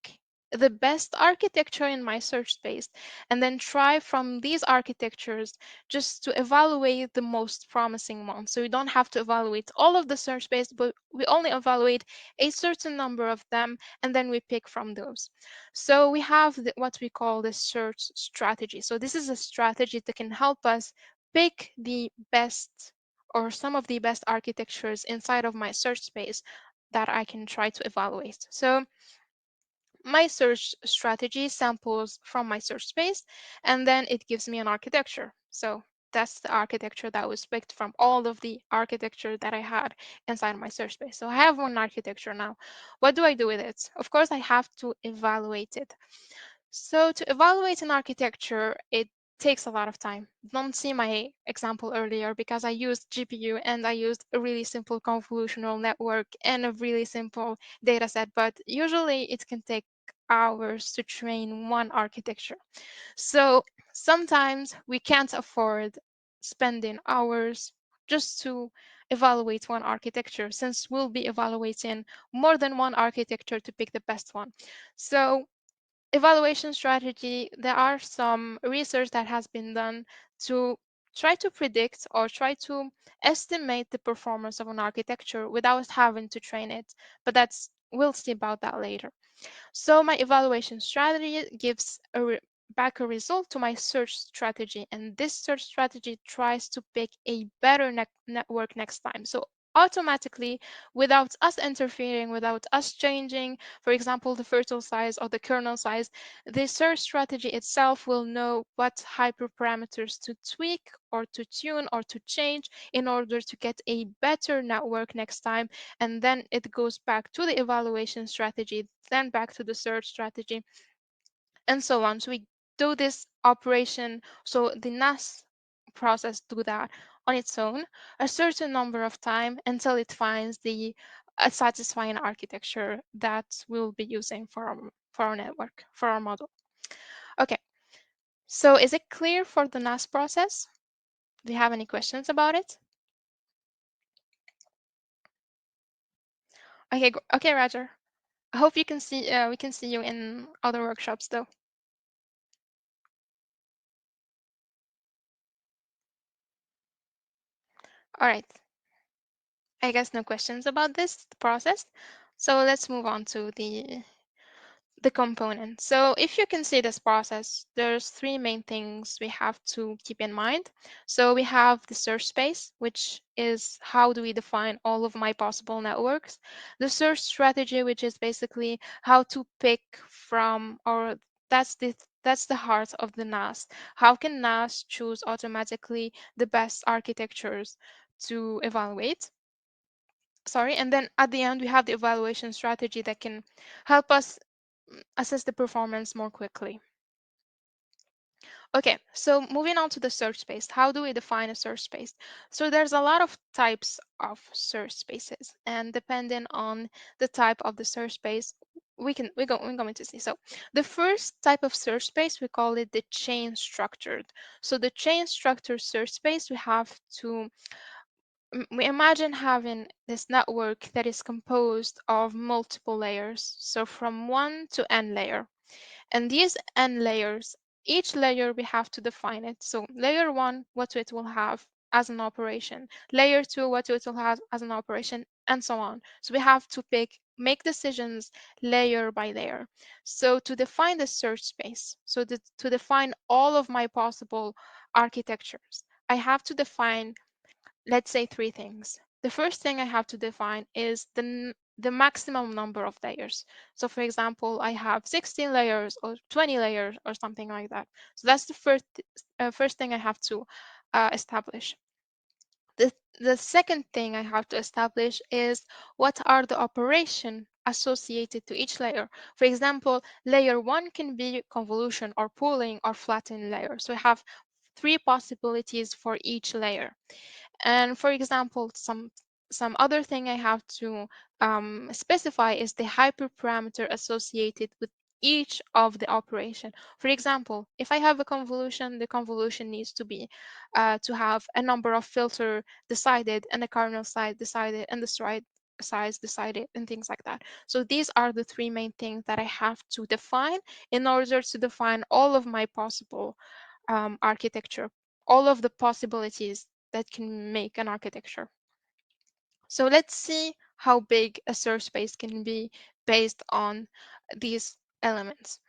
the best architecture in my search space and then try from these architectures just to evaluate the most promising one. So we don't have to evaluate all of the search space, but we only evaluate a certain number of them and then we pick from those. So we have what we call the search strategy. So this is a strategy that can help us pick the best or some of the best architectures inside of my search space that I can try to evaluate. So my search strategy samples from my search space, and then it gives me an architecture. So that's the architecture that was picked from all of the architecture that I had inside my search space. So I have one architecture now. What do I do with it? Of course, I have to evaluate it. So to evaluate an architecture, it takes a lot of time. Don't see my example earlier because I used GPU and I used a really simple convolutional network and a really simple data set, but usually it can take hours to train one architecture. So sometimes we can't afford spending hours just to evaluate one architecture since we'll be evaluating more than one architecture to pick the best one. So evaluation strategy, there are some research that has been done to try to predict or try to estimate the performance of an architecture without having to train it. But we'll see about that later. So my evaluation strategy gives back a result to my search strategy, and this search strategy tries to pick a better network next time. So automatically, without us interfering, without us changing, for example, the fertile size or the kernel size, the search strategy itself will know what hyperparameters to tweak or to tune or to change in order to get a better network next time. And then it goes back to the evaluation strategy, then back to the search strategy, and so on. So we do this operation. So the NAS process do that on its own a certain number of time until it finds the satisfying architecture that we'll be using for our network, for our model. Okay, so is it clear for the NAS process? Do you have any questions about it? Okay, okay, Roger. I hope you can see we can see you in other workshops though. All right. I guess no questions about this process. So let's move on to the component. So if you can see this process, there's three main things we have to keep in mind. So we have the search space, which is how do we define all of my possible networks. The search strategy, which is basically how to pick from, or that's the heart of the NAS. How can NAS choose automatically the best architectures to evaluate? Sorry, and then at the end we have the evaluation strategy that can help us assess the performance more quickly. Okay, so moving on to the search space. How do we define a search space? So there's a lot of types of search spaces, and depending on the type of the search space, we're going to see. So the first type of search space, we call it the chain structured. So the chain structured search space, we have to we imagine having this network that is composed of multiple layers. So from one to n layer. And these n layers, each layer we have to define it. So layer one, what it will have as an operation. Layer two, what it will have as an operation, and so on. So we have to make decisions layer by layer. So to define the search space, so to define all of my possible architectures, I have to define, let's say, three things. The first thing I have to define is the maximum number of layers. So for example, I have 16 layers or 20 layers or something like that. So that's the first thing I have to establish. The second thing I have to establish is what are the operation associated to each layer. For example, layer one can be convolution or pooling or flattening layer. So I have three possibilities for each layer. And for example, some other thing I have to specify is the hyperparameter associated with each of the operation. For example, if I have a convolution, the convolution needs to be to have a number of filter decided and the kernel size decided and the stride size decided and things like that. So these are the three main things that I have to define in order to define all of my possible architecture, all of the possibilities that can make an architecture. So let's see how big a search space can be based on these elements.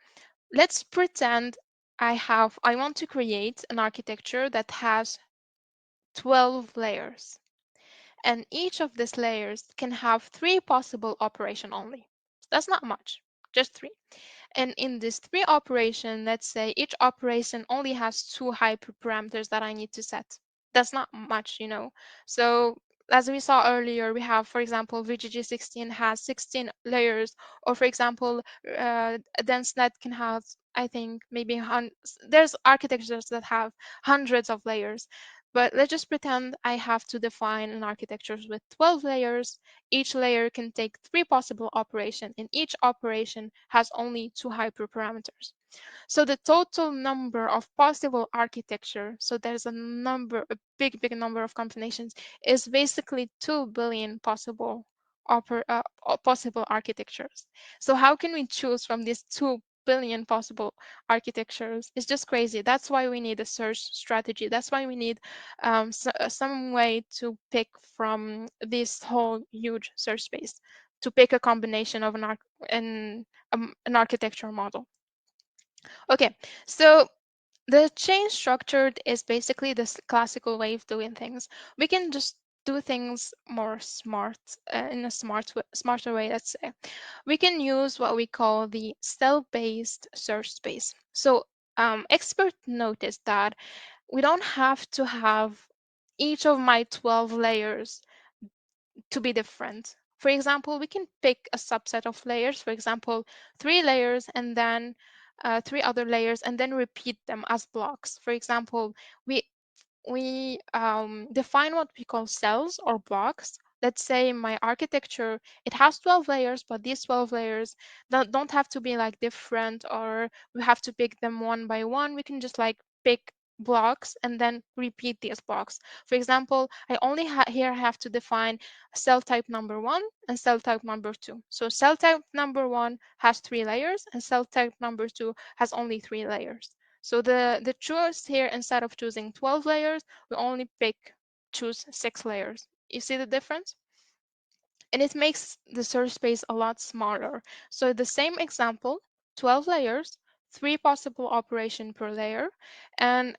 Let's pretend I want to create an architecture that has 12 layers, and each of these layers can have three possible operation only. That's not much, just three. And in this three operation, let's say each operation only has two hyperparameters that I need to set. That's not much, you know. So as we saw earlier, we have, for example, VGG16 has 16 layers, or for example, DenseNet can have, I think, maybe there's architectures that have hundreds of layers. But let's just pretend I have to define an architecture with 12 layers. Each layer can take three possible operations, and each operation has only two hyperparameters. So the total number of possible architecture, so there's a big number of combinations, is basically 2 billion possible architectures. So how can we choose from these 2 billion possible architectures? It's just crazy. That's why we need a search strategy. That's why we need some way to pick from this whole huge search space, to pick a combination of an architecture model. Okay, so the chain structured is basically this classical way of doing things. We can just do things more in a smarter way, let's say. We can use what we call the cell-based search space. So experts noticed that we don't have to have each of my 12 layers to be different. For example, we can pick a subset of layers, for example, three layers and then three other layers, and then repeat them as blocks. For example, we define what we call cells or blocks. Let's say my architecture, it has 12 layers, but these 12 layers don't have to be like different, or we have to pick them one by one. We can just like pick blocks and then repeat these blocks. For example, I only here have to define cell type number 1 and cell type number 2. So cell type number 1 has 3 layers and cell type number 2 has only 3 layers. So the choice here, instead of choosing 12 layers, we only choose 6 layers. You see the difference? And it makes the search space a lot smaller. So the same example, 12 layers, 3 possible operation per layer, and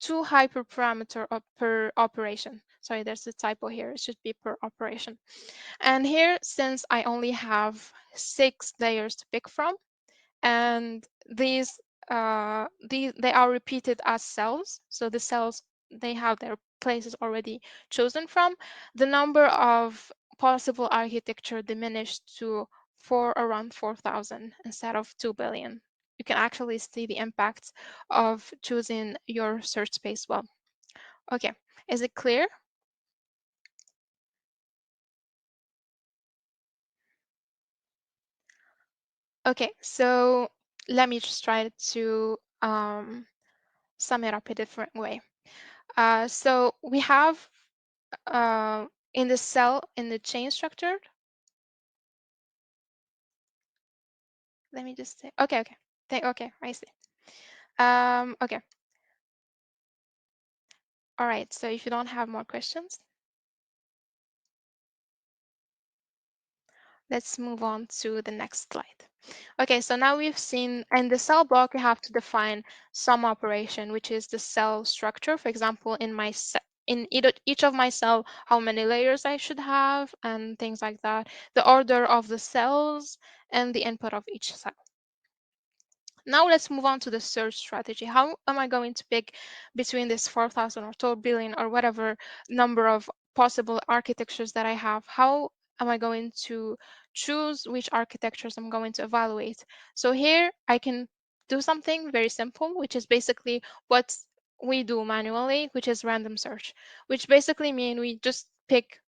2 hyperparameter per operation. Sorry, there's a typo here. It should be per operation. And here, since I only have 6 layers to pick from, and these they are repeated as cells, so the cells, they have their places already chosen from, the number of possible architecture diminished to around 4,000 instead of 2 billion. You can actually see the impact of choosing your search space well. Okay, is it clear? Okay, so let me just try to sum it up a different way. So we have in the cell, in the chain structure, let me just say, okay. Okay, I see. Okay, all right. So if you don't have more questions, let's move on to the next slide. Okay, so now we've seen in the cell block, we have to define some operation, which is the cell structure. For example, in each of my cell, how many layers I should have and things like that, the order of the cells and the input of each cell. Now let's move on to the search strategy. How am I going to pick between this 4,000 or 12 billion or whatever number of possible architectures that I have? How am I going to choose which architectures I'm going to evaluate? So here I can do something very simple, which is basically what we do manually, which is random search, which basically mean we just pick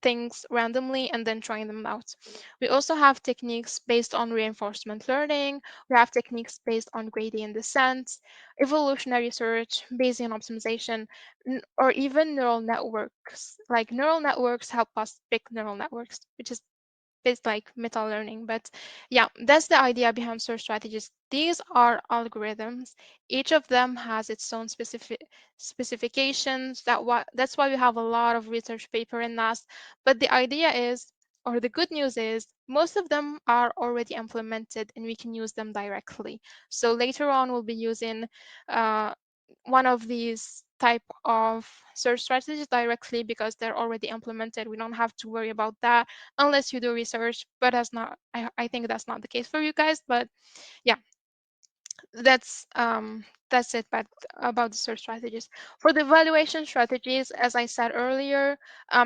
things randomly and then trying them out. We also have techniques based on reinforcement learning. We have techniques based on gradient descent, evolutionary search, Bayesian optimization, or even neural networks. Like neural networks help us pick neural networks, which is it's like meta learning. But yeah, that's the idea behind search strategies. These are algorithms. Each of them has its own specifications. That's why we have a lot of research paper in NAS. But the idea is, or the good news is, most of them are already implemented and we can use them directly. So later on, we'll be using uh, one of these type of search strategies directly because they're already implemented. We don't have to worry about that unless you do research, but I think that's not the case for you guys. But yeah, that's it. But about the search strategies, for the evaluation strategies, as I said earlier,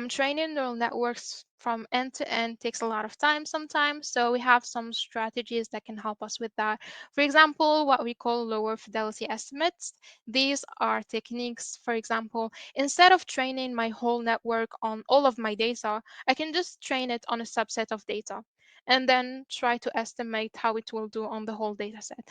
training neural networks from end to end takes a lot of time sometimes. So we have some strategies that can help us with that. For example, what we call lower fidelity estimates. These are techniques, for example, instead of training my whole network on all of my data, I can just train it on a subset of data and then try to estimate how it will do on the whole data set.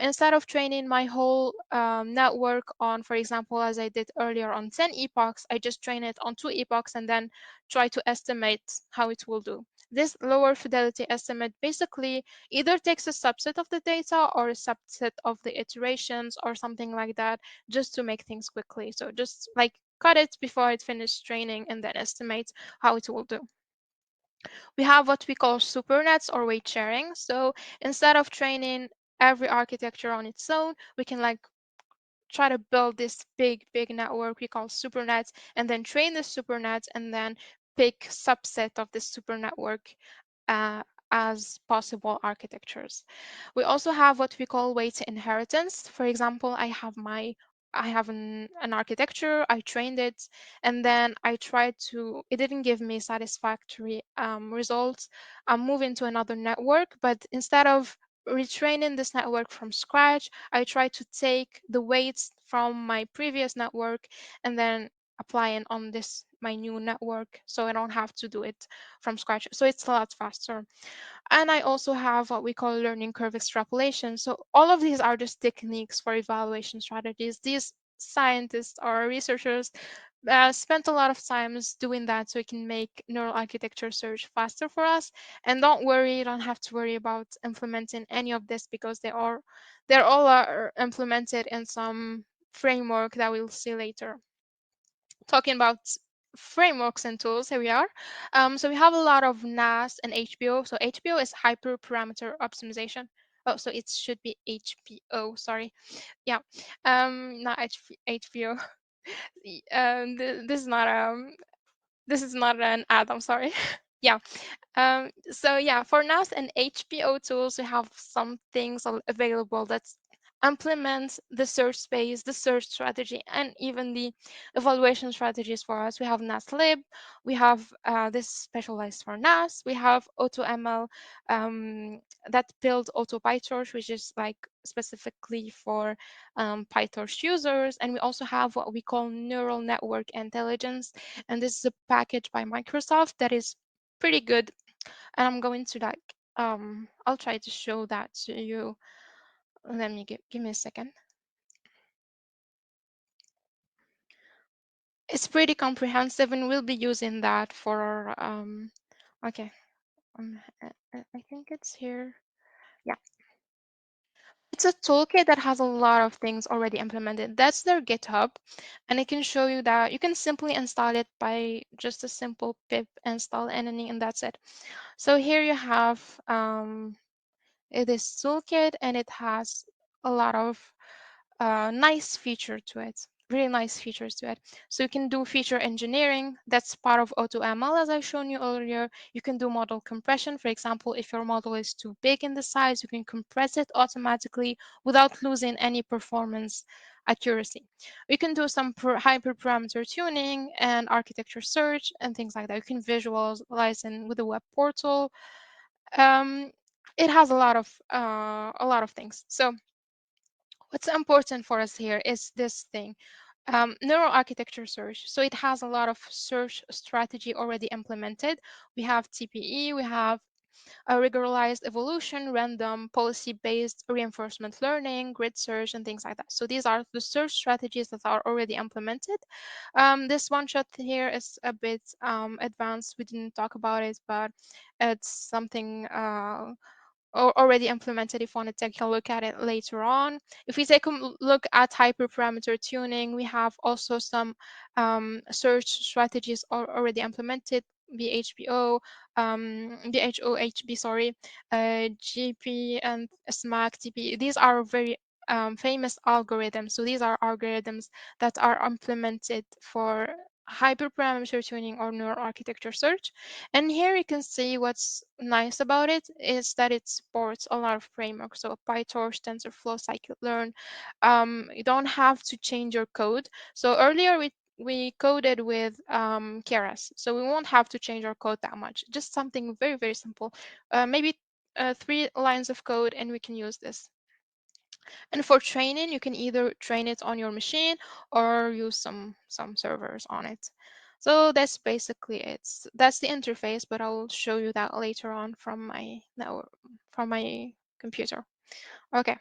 Instead of training my whole network on, for example, as I did earlier on 10 epochs, I just train it on 2 epochs and then try to estimate how it will do. This lower fidelity estimate basically either takes a subset of the data or a subset of the iterations or something like that, just to make things quickly. So just like cut it before it finishes training and then estimate how it will do. We have what we call supernets or weight sharing. So instead of training every architecture on its own, we can like try to build this big network we call supernets and then train the supernets and then pick subset of this super network uh, as possible architectures. We also have what we call weight inheritance. For example, I have an architecture, I trained it, and then I tried to, it didn't give me satisfactory results. I'm moving to another network, but instead of retraining this network from scratch, I try to take the weights from my previous network and then applying on this my new network so I don't have to do it from scratch. So it's a lot faster. And I also have what we call learning curve extrapolation. So all of these are just techniques for evaluation strategies. These scientists or researchers spent a lot of times doing that so we can make neural architecture search faster for us. And don't worry, you don't have to worry about implementing any of this because they're all are implemented in some framework that we'll see later. Talking about frameworks and tools, here we are. So we have a lot of NAS and HBO. So HBO is hyperparameter optimization. Oh, so it should be HPO, sorry. Yeah, not HBO. This is not an ad, I'm sorry. Yeah. So yeah, for NAS and HPO tools, we have some things available that implement the search space, the search strategy, and even the evaluation strategies for us. We have NASlib, we have this specialized for NAS, we have AutoML that builds AutoPytorch, which is like specifically for PyTorch users, and we also have what we call neural network intelligence, and this is a package by Microsoft that is pretty good. And I'm going to I'll try to show that to you. Let me give me a second. It's pretty comprehensive, and we'll be using that for okay. I think it's here. Yeah, it's a toolkit that has a lot of things already implemented. That's their GitHub, and I can show you that you can simply install it by just a simple pip install enemy, and that's it. So here you have it is toolkit, and it has a lot of nice feature to it, really nice features to it. So you can do feature engineering. That's part of AutoML, as I've shown you earlier. You can do model compression. For example, if your model is too big in the size, you can compress it automatically without losing any performance accuracy. You can do some hyperparameter tuning and architecture search and things like that. You can visualize in with a web portal. Um, it has a lot of things. So what's important for us here is this thing, neural architecture search. So it has a lot of search strategy already implemented. We have TPE, we have a regularized evolution, random policy-based reinforcement learning, grid search, and things like that. So these are the search strategies that are already implemented. This one shot here is a bit advanced. We didn't talk about it, but it's something already implemented if you want to take a look at it later on. If we take a look at hyperparameter tuning, we have also some search strategies already implemented, VHPO, VHOHB, sorry, GP and SMAC TP. These are very famous algorithms. So these are algorithms that are implemented for hyperparameter tuning or neural architecture search. And here you can see what's nice about it is that it supports a lot of frameworks. So PyTorch, TensorFlow, scikit-learn. You don't have to change your code. So earlier we coded with Keras, so we won't have to change our code that much. Just something very, very simple. Maybe 3 lines of code, and we can use this. And for training, you can either train it on your machine or use some servers on it. So that's basically it. That's the interface, but I'll show you that later on from my network, from my computer. Okay.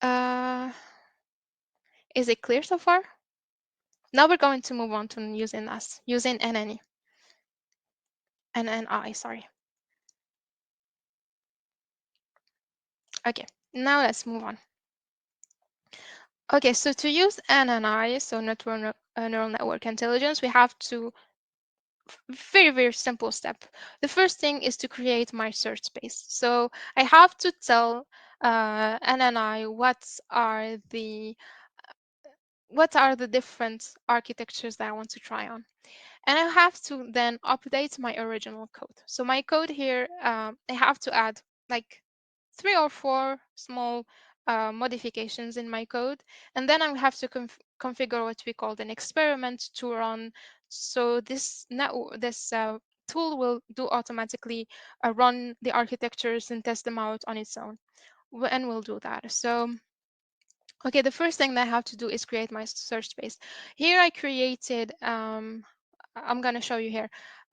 Uh, is it clear so far? Now we're going to move on to using us, using NNI, sorry. Okay, now let's move on. Okay, so to use NNI, so neural network intelligence, we have to very, very simple step. The first thing is to create my search space. So I have to tell NNI what are the different architectures that I want to try on. And I have to then update my original code. So my code here, I have to add like 3 or 4 small modifications in my code. And then I have to configure what we call an experiment to run. So this tool will do automatically run the architectures and test them out on its own. And we'll do that. So okay, the first thing that I have to do is create my search space. Here I created, I'm going to show you here.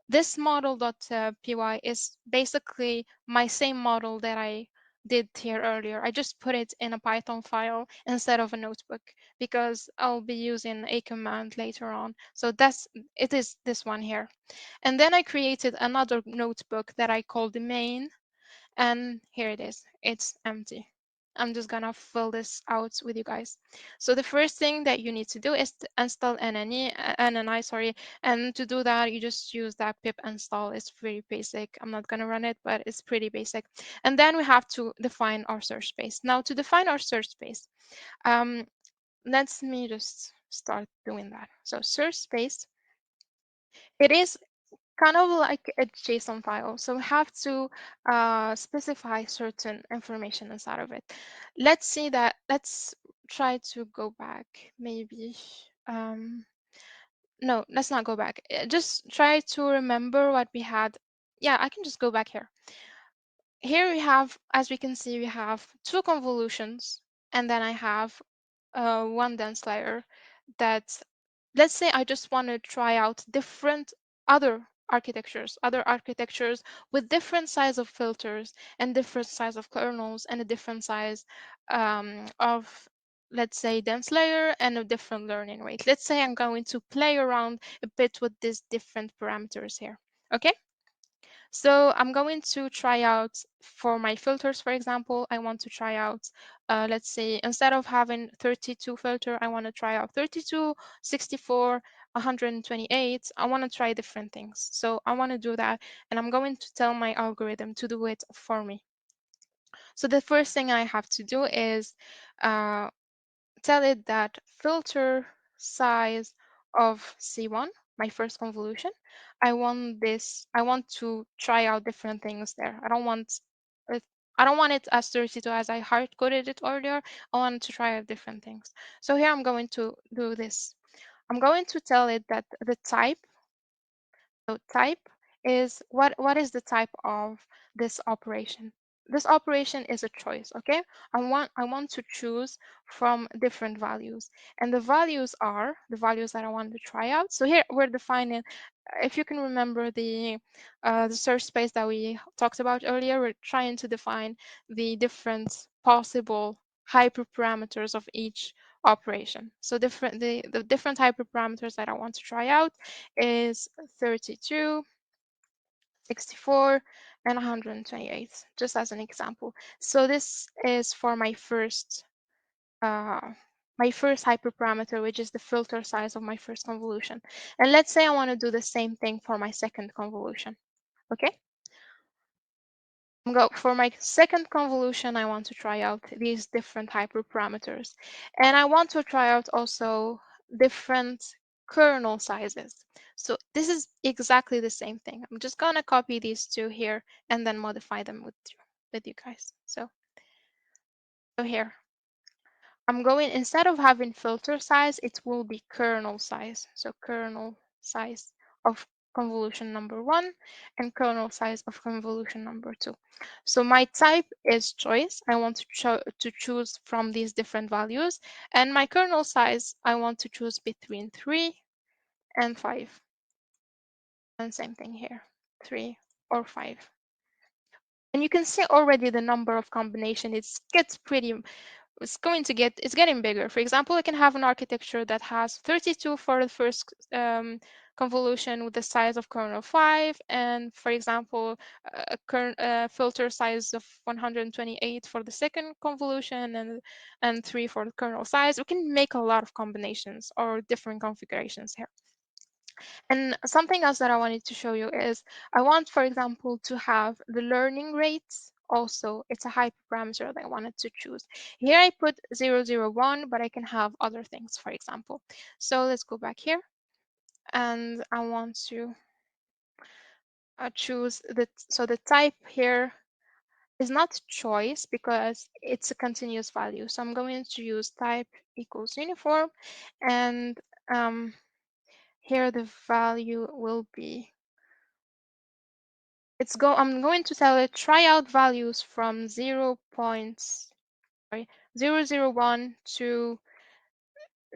This model.py is basically my same model that I did here earlier. I just put it in a Python file instead of a notebook because I'll be using a command later on. So it is this one here. And then I created another notebook that I called the main, and here it is. It's empty. I'm just gonna fill this out with you guys. So the first thing that you need to do is to install NNI, sorry. And to do that, you just use that pip install. It's very basic. I'm not gonna run it, but it's pretty basic. And then we have to define our search space. Now to define our search space, um, let me just start doing that. So search space, it is kind of like a JSON file. So we have to specify certain information inside of it. Let's try to go back, maybe. No, let's not go back. Just try to remember what we had. Yeah, I can just go back here. Here we have, as we can see, we have two convolutions, and then I have one dense layer that, let's say I just want to try out different other architectures with different size of filters and different size of kernels and a different size of, let's say, dense layer and a different learning rate. Let's say I'm going to play around a bit with these different parameters here. Okay. So I'm going to try out for my filters, for example, I want to try out, let's say, instead of having 32 filter, I want to try out 32, 64, 128. I want to try different things. So I want to do that, and I'm going to tell my algorithm to do it for me. So the first thing I have to do is uh, tell it that filter size of C1, my first convolution, I want to try out different things there. It, I don't want it as 32 as I hard coded it earlier. I want to try out different things. So here I'm going to do this. I'm going to tell it that the type, so type is what is the type of this operation? This operation is a choice, okay? I want to choose from different values. And the values are the values that I want to try out. So here we're defining, if you can remember the search space that we talked about earlier, we're trying to define the different possible hyperparameters of each operation. So the different hyperparameters that I want to try out is 32, 64, and 128, just as an example. So this is for uh, my first hyperparameter, which is the filter size of my first convolution. And let's say I want to do the same thing for my second convolution. Okay. For my second convolution, I want to try out these different hyperparameters. And I want to try out also different kernel sizes. So this is exactly the same thing. I'm just going to copy these two here and then modify them with you guys. So here, I'm going, instead of having filter size, it will be kernel size. So kernel size of convolution number 1 and kernel size of convolution number 2. So my type is choice. I want to choose from these different values. And my kernel size, I want to choose between 3 and 5. And same thing here, 3 or 5. And you can see already the number of combination. It gets pretty it's getting bigger. For example, I can have an architecture that has 32 for the first convolution with the size of kernel 5, and for example, a filter size of 128 for the second convolution, and 3 for the kernel size. We can make a lot of combinations or different configurations here. And something else that I wanted to show you is I want, for example, to have the learning rates. Also, it's a hyperparameter that I wanted to choose. Here I put 001, but I can have other things, for example. So let's go back here. And I want to choose so the type here is not choice because it's a continuous value. So I'm going to use type equals uniform. And here the value will be, I'm going to tell it try out values from 0.001 to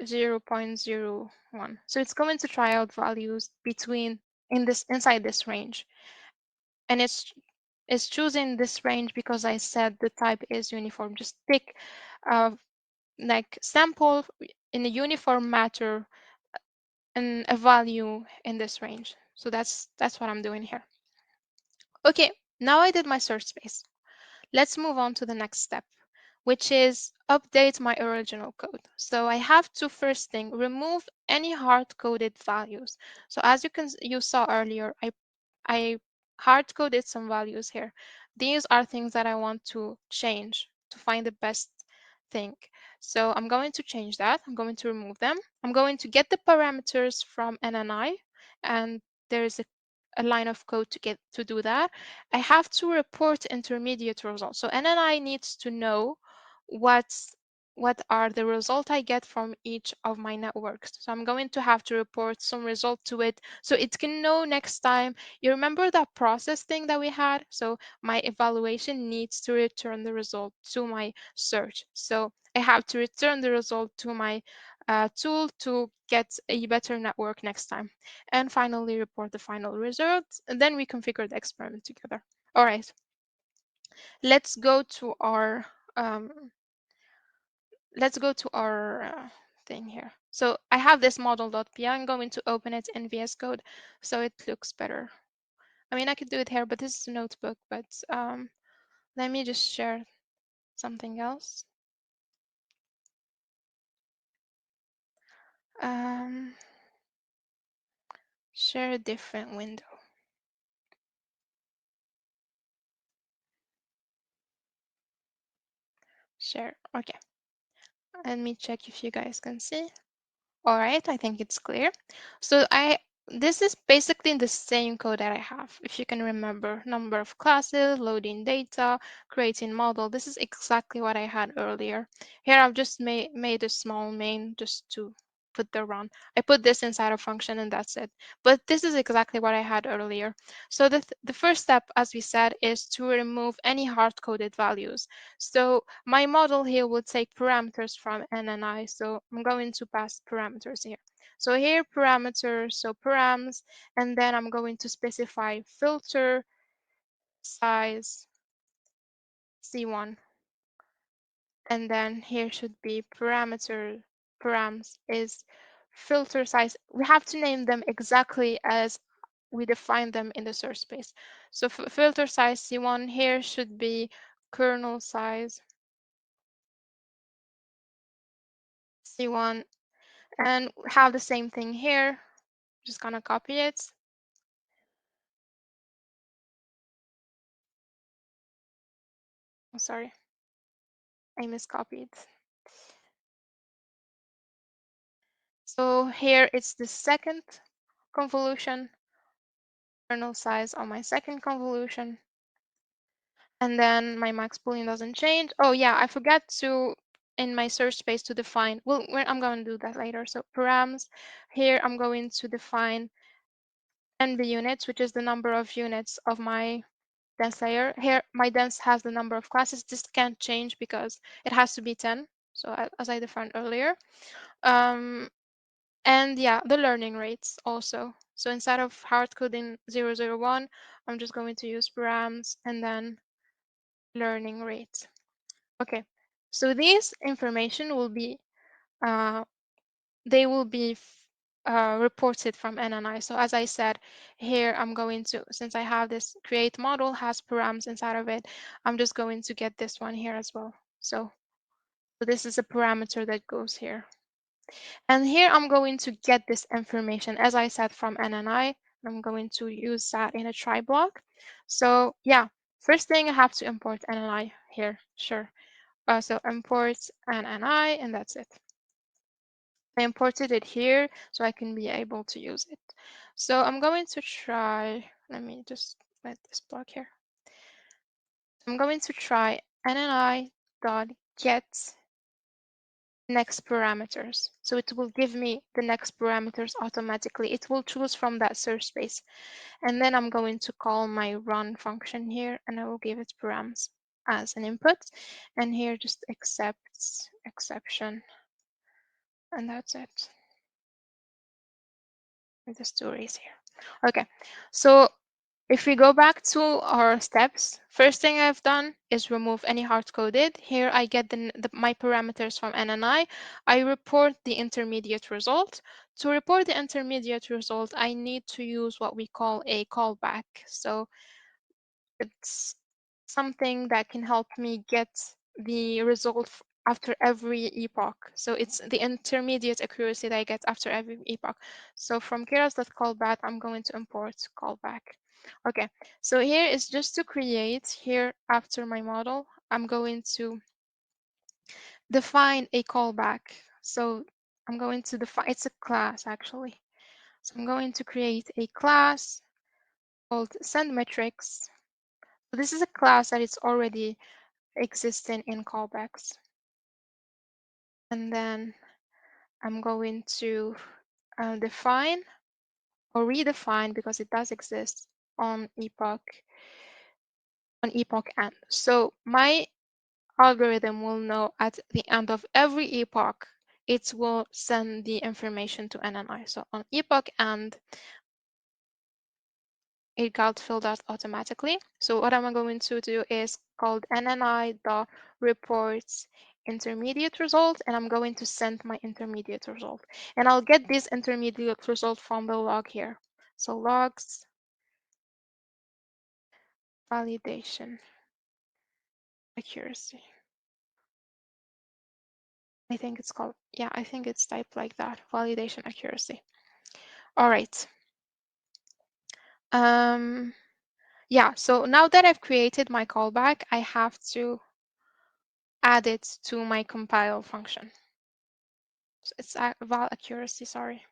0.01. So it's going to try out values inside this range. And it's is choosing this range because I said the type is uniform. Just pick like sample in a uniform matter and a value in this range. So that's what I'm doing here. Okay, now I did my search space. Let's move on to the next step, which is update my original code. So I have to first thing remove any hard-coded values. So as you saw earlier, I hard-coded some values here. These are things that I want to change to find the best thing. So I'm going to change that. I'm going to remove them. I'm going to get the parameters from NNI, and there's a line of code to get to do that. I have to report intermediate results. So NNI needs to know what's what are the results I get from each of my networks. So I'm going to have to report some result to it so it can know next time. You remember that process thing that we had? So my evaluation needs to return the result to my search. So I have to return the result to my tool to get a better network next time. And finally report the final results. And then we configure the experiment together. All right, let's go to our um, let's go to our thing here. So I have this model.py. I'm going to open it in VS Code so it looks better. I mean, I could do it here, but this is a notebook. But let me just share something else. Share a different window. Share. Okay. Let me check if you guys can see. All right, I think it's clear. So this is basically the same code that I have. If you can remember, number of classes, loading data, creating model. This is exactly what I had earlier. Here I've just made a small main just to put the run. I put this inside a function and that's it. But this is exactly what I had earlier. So the first step, as we said, is to remove any hard-coded values. So my model here will take parameters from NNI. So I'm going to pass parameters here. So here parameters, so params, and then I'm going to specify filter size C1. And then here should be params is filter size. We have to name them exactly as we define them in the search space. So filter size C1 here should be kernel size C1 and have the same thing here. Just gonna copy it. Oh, sorry, I miscopied. So here it's the second convolution, kernel size on my second convolution. And then my max boolean doesn't change. Oh yeah, I forgot to, in my search space to define, well, I'm going to do that later. So params, here I'm going to define NB units, which is the number of units of my dense layer. Here, my dense has the number of classes. This can't change because it has to be 10. So as I defined earlier. And yeah, the learning rates also. So instead of hard coding 001, I'm just going to use params and then learning rate. Okay, so these information will be, they will be reported from NNI. So as I said, here I'm going to, since I have this create model has params inside of it, I'm just going to get this one here as well. So this is a parameter that goes here. And here I'm going to get this information, as I said, from NNI. I'm going to use that in a try block. So yeah, first thing I have to import NNI here, sure. So import NNI and that's it. I imported it here so I can be able to use it. So I'm going to try, let me just let this block here. I'm going to try NNI.get next parameters. So it will give me the next parameters automatically. It will choose from that search space. And then I'm going to call my run function here and I will give it params as an input. And here just accepts exception. And that's it. The story is here. Okay, so If we go back to our steps, first thing I've done is remove any hard-coded. Here I get my parameters from NNI. I report the intermediate result. To report the intermediate result, I need to use what we call a callback. So it's something that can help me get the result after every epoch. So it's the intermediate accuracy that I get after every epoch. So from keras.callback, I'm going to import callback. Okay, so here is just to create here after my model, I'm going to define a callback. So I'm going to define, it's a class actually. So I'm going to create a class called sendMetrics. So this is a class that is already existing in callbacks. And then I'm going to define or redefine, because it does exist on epoch end. So my algorithm will know at the end of every epoch, it will send the information to NNI. So on epoch end, it got filled out automatically. So what I'm going to do is called NNI.reports intermediate result, and I'm going to send my intermediate result. And I'll get this intermediate result from the log here. So logs validation accuracy. I think it's called, yeah, I think it's typed like that, validation accuracy. All right. Yeah, so now that I've created my callback, I have to add it to my compile function. So it's val accuracy, sorry.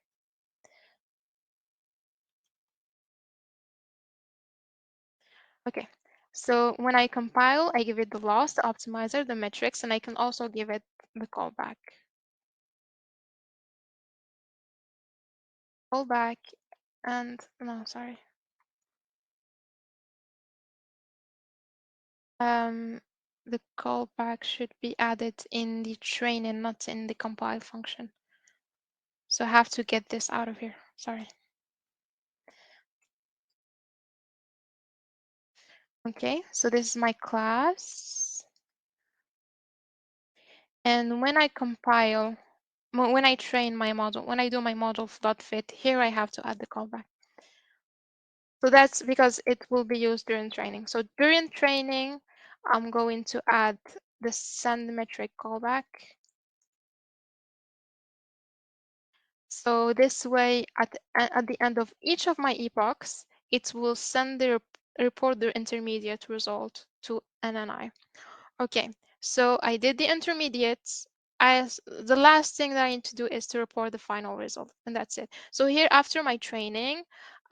Okay, so when I compile, I give it the loss, the optimizer, the metrics, and I can also give it the callback. Callback and, no, sorry. The callback should be added in the train and not in the compile function. So I have to get this out of here, sorry. Okay, so this is my class. And when I compile, when I train my model, when I do my model.fit, here I have to add the callback. So that's because it will be used during training. So during training, I'm going to add the send metric callback. So this way, at the end of each of my epochs, it will send the report the intermediate result to NNI. Okay, so I did the intermediates. The last thing that I need to do is to report the final result, and that's it. So here, after my training,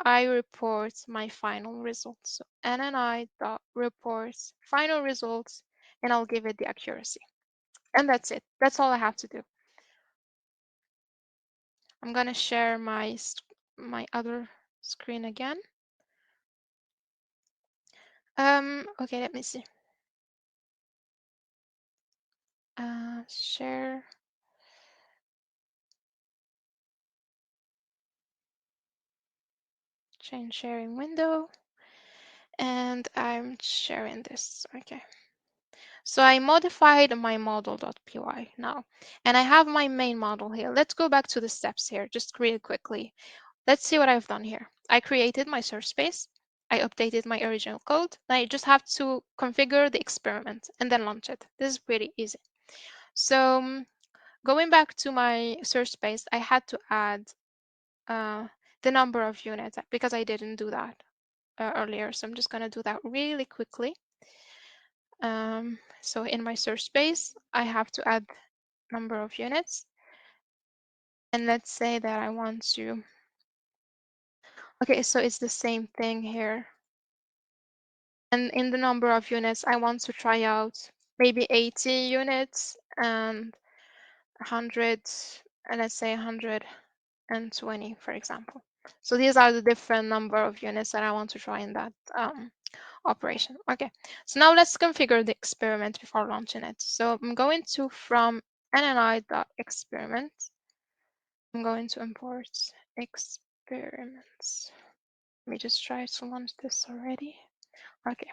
I report my final results. So NNI.reports final results, and I'll give it the accuracy. And that's it. That's all I have to do. I'm gonna share my other screen again. Okay, let me see. Share. Change sharing window. And I'm sharing this. Okay. So I modified my model.py now, and I have my main model here. Let's go back to the steps here, just really quickly. Let's see what I've done here. I created my search space. I updated my original code. I just have to configure the experiment and then launch it. This is pretty easy. So going back to my search space, I had to add the number of units because I didn't do that earlier. So I'm just going to do that really quickly. So in my search space, I have to add number of units. And let's say that I want to, okay, so it's the same thing here. And in the number of units, I want to try out maybe 80 units and 100, and let's say 120, for example. So these are the different number of units that I want to try in that operation. Okay, so now let's configure the experiment before launching it. So I'm going to, from nni.experiment, I'm going to import experiments. Let me just try to launch this already. Okay,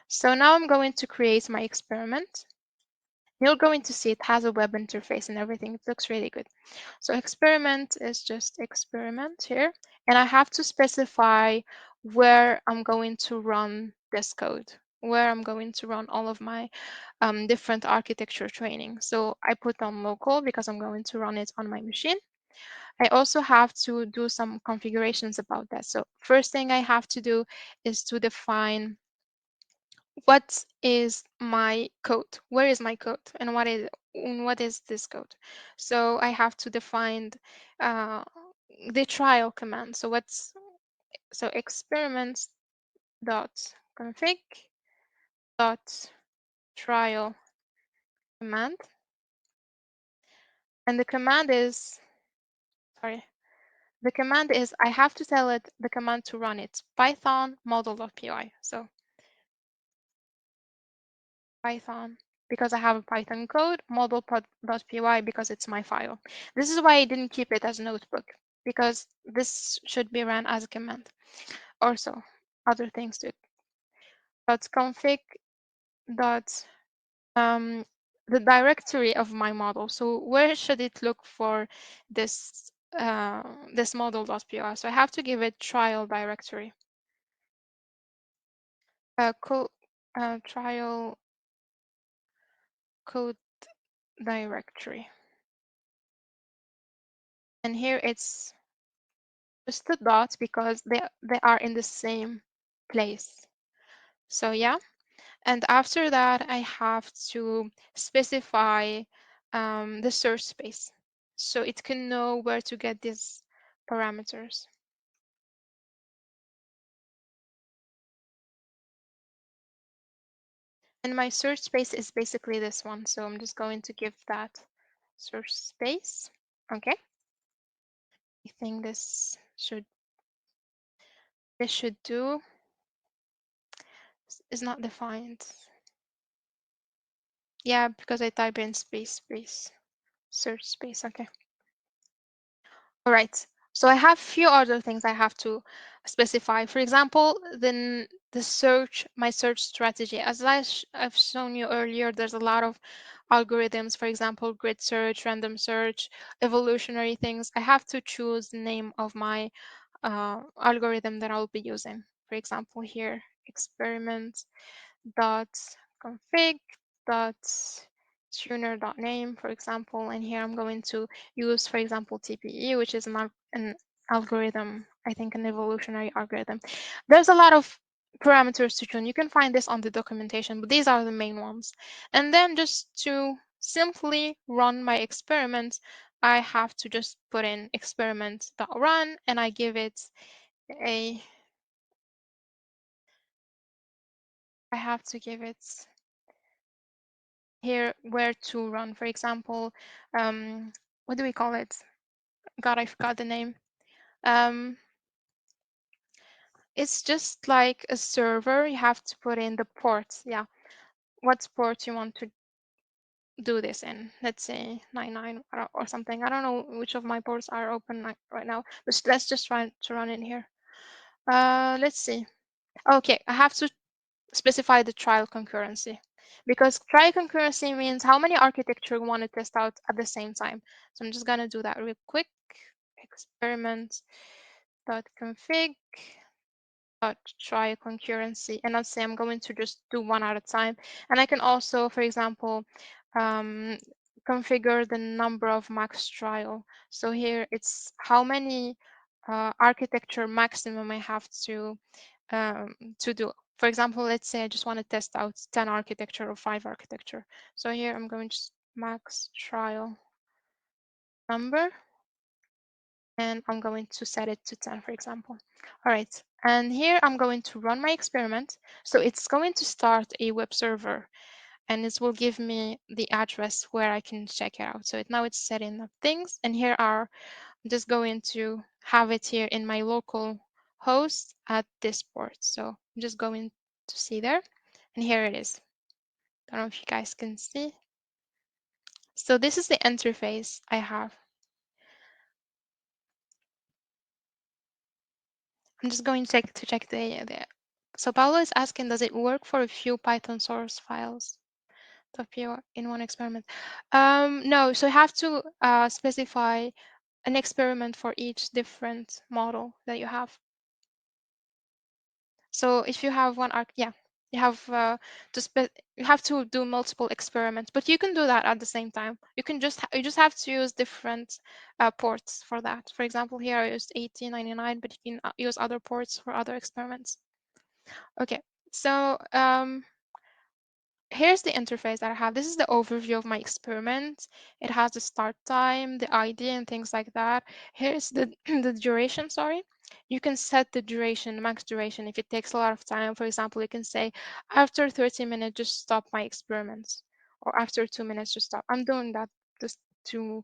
so now I'm going to create my experiment. You're going to see it has a web interface and everything. It looks really good. So experiment is just experiment here. And I have to specify where I'm going to run this code, where I'm going to run all of my different architecture training. So I put on local because I'm going to run it on my machine. I also have to do some configurations about that. So first thing I have to do is to define what is my code, where is my code, and what is this code. So I have to define uh, the trial command. So experiments dot config dot trial command, and the command is sorry. The command is I have to tell it the command to run it Python model.py. So Python because I have a Python code, model.py because it's my file. This is why I didn't keep it as a notebook, because this should be run as a command. Also, other things too. Dot config dot the directory of my model. So where should it look for this this model.py? So I have to give it trial directory. Trial code directory. And here it's just a dot because they are in the same place. So yeah, and after that I have to specify the search space so it can know where to get these parameters. And my search space is basically this one, so I'm just going to give that search space. Okay, I think this should do is not defined. Yeah, because I type in space, search space. Okay. All right. So I have few other things I have to specify. For example, then the my search strategy. As I've shown you earlier, there's a lot of algorithms. For example, grid search, random search, evolutionary things. I have to choose the name of my algorithm that I'll be using. For example, here, experiment dot config dot tuner dot name, for example, and here I'm going to use, for example, TPE, which is an algorithm, I think an evolutionary algorithm. There's a lot of parameters to tune. You can find this on the documentation, but these are the main ones. And then just to simply run my experiment, I have to just put in experiment.run and I give it a I have to give it here where to run. For example, what do we call it? God, I forgot the name. It's just like a server. You have to put in the ports. Yeah, what port you want to do this in. Let's say 99 or something. I don't know which of my ports are open right now, but let's just try to run in here. Let's see. Okay, I have to specify the trial concurrency, because trial concurrency means how many architecture we want to test out at the same time. So I'm just going to do that real quick. Experiment.config try concurrency, and let's say I'm going to just do one at a time. And I can also, for example, configure the number of max trial. So here it's how many architecture maximum I have to do. For example, let's say I just want to test out 10 architecture or 5 architecture. So here I'm going to max trial number, and I'm going to set it to 10, for example. All right, and here I'm going to run my experiment. So it's going to start a web server, and it will give me the address where I can check it out. So now it's setting up things, and here are, I'm just going to have it here in my local host at this port. So I'm just going to see there, and here it is. I don't know if you guys can see. So this is the interface I have. I'm just going to check the. So Paolo is asking, does it work for a few Python source files to appear in one experiment? No, so you have to specify an experiment for each different model that you have. So if you have one arc, yeah, you have you have to do multiple experiments, but you can do that at the same time. You can you just have to use different ports for that. For example, here I used 1899, but you can use other ports for other experiments. Okay, so here's the interface that I have. This is the overview of my experiment. It has the start time, the ID, and things like that. Here's the the duration, sorry. You can set the duration, the max duration. If it takes a lot of time, for example, you can say after 30 minutes, just stop my experiments, or after 2 minutes, just stop. I'm doing that just to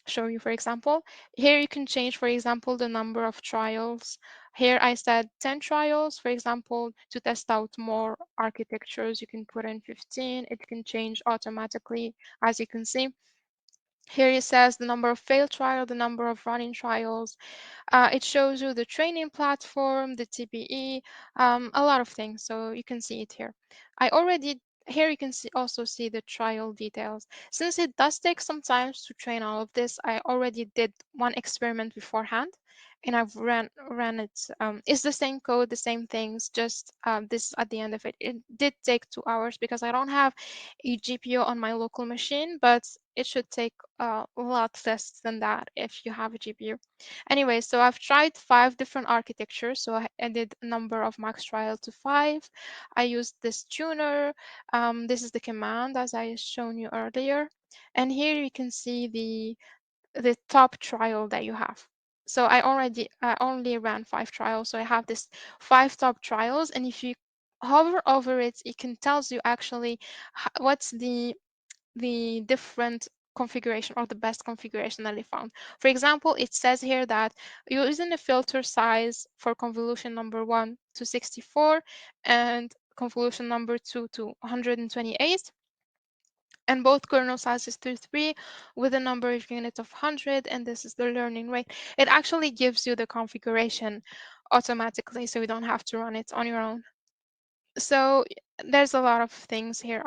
show you, for example. Here you can change, for example, the number of trials. Here I said 10 trials, for example, to test out more architectures. You can put in 15. It can change automatically, as you can see. Here it says the number of failed trials, the number of running trials. It shows you the training platform, the TPE, a lot of things. So you can see it here. Here you can also see the trial details. Since it does take some time to train all of this, I already did one experiment beforehand and I've ran it. It's the same code, the same things, just this at the end of it. It did take 2 hours because I don't have a GPU on my local machine, but it should take a lot less than that if you have a GPU. Anyway, so I've tried 5 different architectures. So I did a number of max trial to 5. I used this tuner. This is the command as I shown you earlier. And here you can see the top trial that you have. So I only ran 5 trials. So I have this 5 top trials. And if you hover over it, it can tells you actually what's the different configuration or the best configuration that they found. For example, it says here that using the filter size for convolution number 1 to 64 and convolution number 2 to 128, and both kernel sizes to 3 with a number of units of 100, and this is the learning rate. It actually gives you the configuration automatically, so you don't have to run it on your own. So there's a lot of things here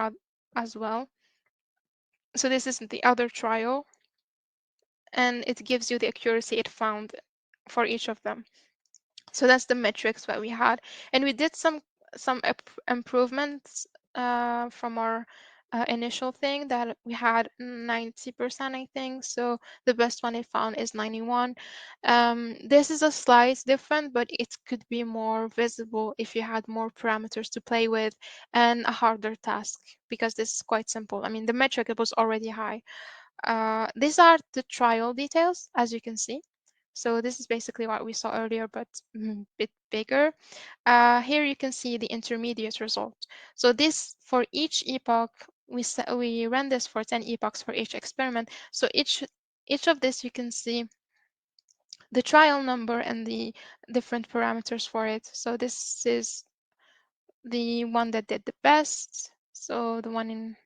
as well. So this is the other trial, and it gives you the accuracy it found for each of them. So that's the metrics that we had, and we did some improvements from our initial thing that we had 90%, I think. So the best one I found is 91. This is a slight different, but it could be more visible if you had more parameters to play with and a harder task, because this is quite simple. I mean, the metric it was already high. These are the trial details, as you can see. So this is basically what we saw earlier, but a bit bigger. Here you can see the intermediate result. So this, for each epoch, we ran this for 10 epochs for each experiment. So each of this, you can see the trial number and the different parameters for it. So this is the one that did the best. So the one in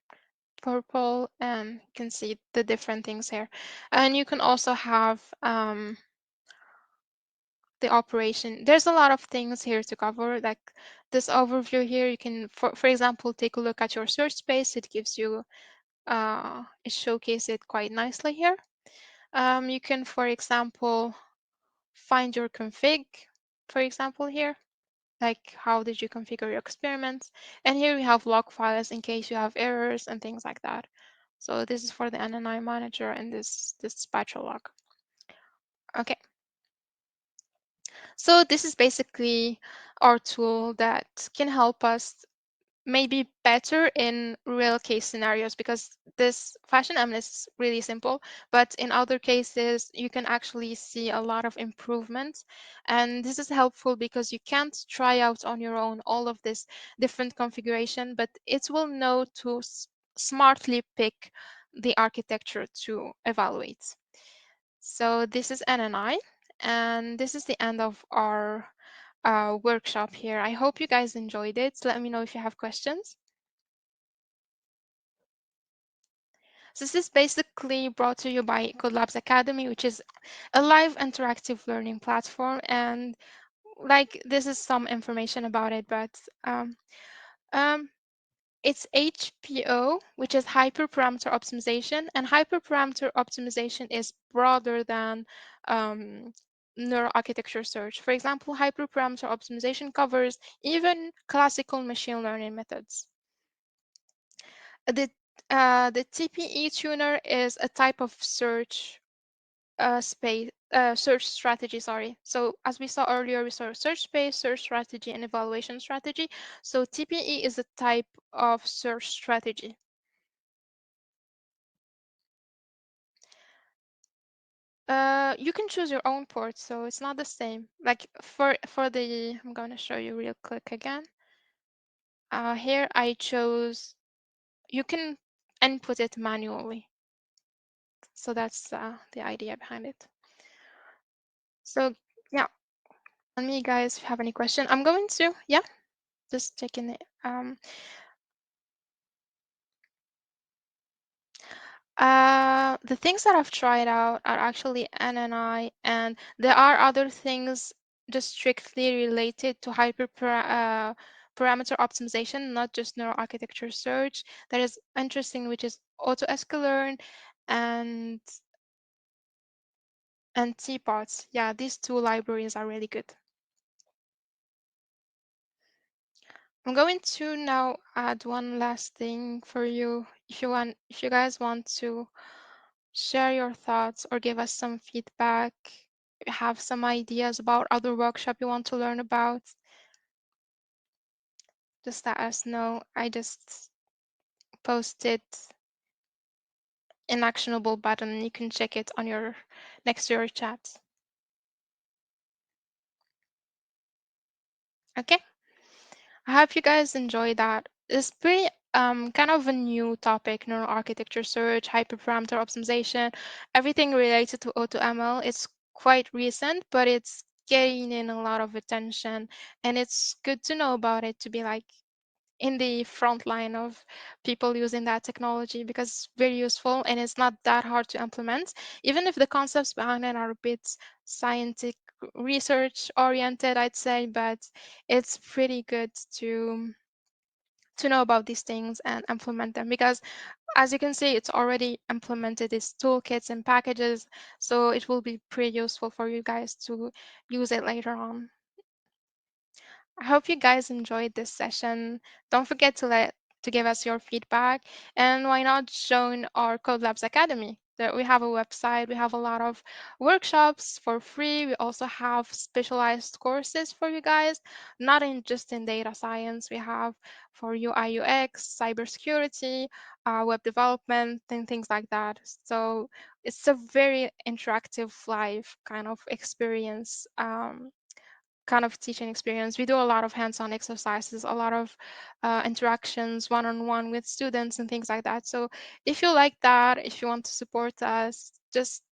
purple, and you can see the different things here. And you can also have the operation. There's a lot of things here to cover, like this overview here. You can, for example, take a look at your search space. It gives you, it showcases it quite nicely here. You can, for example, find your config, for example, here, like how did you configure your experiments. And here we have log files in case you have errors and things like that. So this is for the NNI manager and this dispatcher log. Okay. So this is basically our tool that can help us maybe better in real case scenarios, because this fashion ML is really simple, but in other cases you can actually see a lot of improvements. And this is helpful because you can't try out on your own all of this different configuration, but it will know to smartly pick the architecture to evaluate. So this is NNI, and this is the end of our workshop here. I hope you guys enjoyed it. Let me know if you have questions. This is basically brought to you by Code Labs Academy, which is a live interactive learning platform. And like this is some information about it, but um, it's HPO, which is hyperparameter optimization, and hyperparameter optimization is broader than um, neural architecture search. For example, hyperparameter optimization covers even classical machine learning methods. The the TPE tuner is a type of search strategy, sorry. So as we saw earlier, we saw search space, search strategy, and evaluation strategy. So TPE is a type of search strategy. You can choose your own port, so it's not the same. Like for the, I'm going to show you real quick again. Here I chose, you can input it manually. So that's the idea behind it. So yeah, tell me guys if you have any question. I'm going to, yeah, just checking it. The things that I've tried out are actually NNI, and there are other things just strictly related to parameter optimization, not just neural architecture search. That is interesting, which is AutoScaLearn and TPOTS. Yeah, these two libraries are really good. I'm going to now add one last thing for you. If you guys want to share your thoughts or give us some feedback, have some ideas about other workshop you want to learn about, just let us know. I just posted an actionable button and you can check it on your next to your chat. Okay. I hope you guys enjoy that. It's pretty kind of a new topic, neural architecture search, hyperparameter optimization, everything related to AutoML. It's quite recent, but it's gaining a lot of attention, and it's good to know about it to be like in the front line of people using that technology because it's very useful and it's not that hard to implement, even if the concepts behind it are a bit scientific research oriented, I'd say, but it's pretty good to know about these things and implement them because as you can see it's already implemented as toolkits and packages, so it will be pretty useful for you guys to use it later on. I hope you guys enjoyed this session. Don't forget to give us your feedback, and why not join our Code Labs Academy? That we have a website, we have a lot of workshops for free. We also have specialized courses for you guys, not in just in data science. We have for UI UX, cybersecurity, web development, and things like that. So it's a very interactive live kind of experience. Kind of teaching experience. We do a lot of hands-on exercises, a lot of interactions one-on-one with students and things like that. So if you like that, if you want to support us, just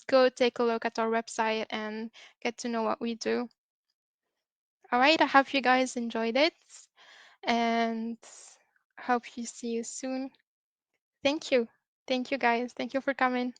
go take a look at our website and get to know what we do. All right, I hope you guys enjoyed it and hope you see you soon. Thank you. Thank you guys. Thank you for coming.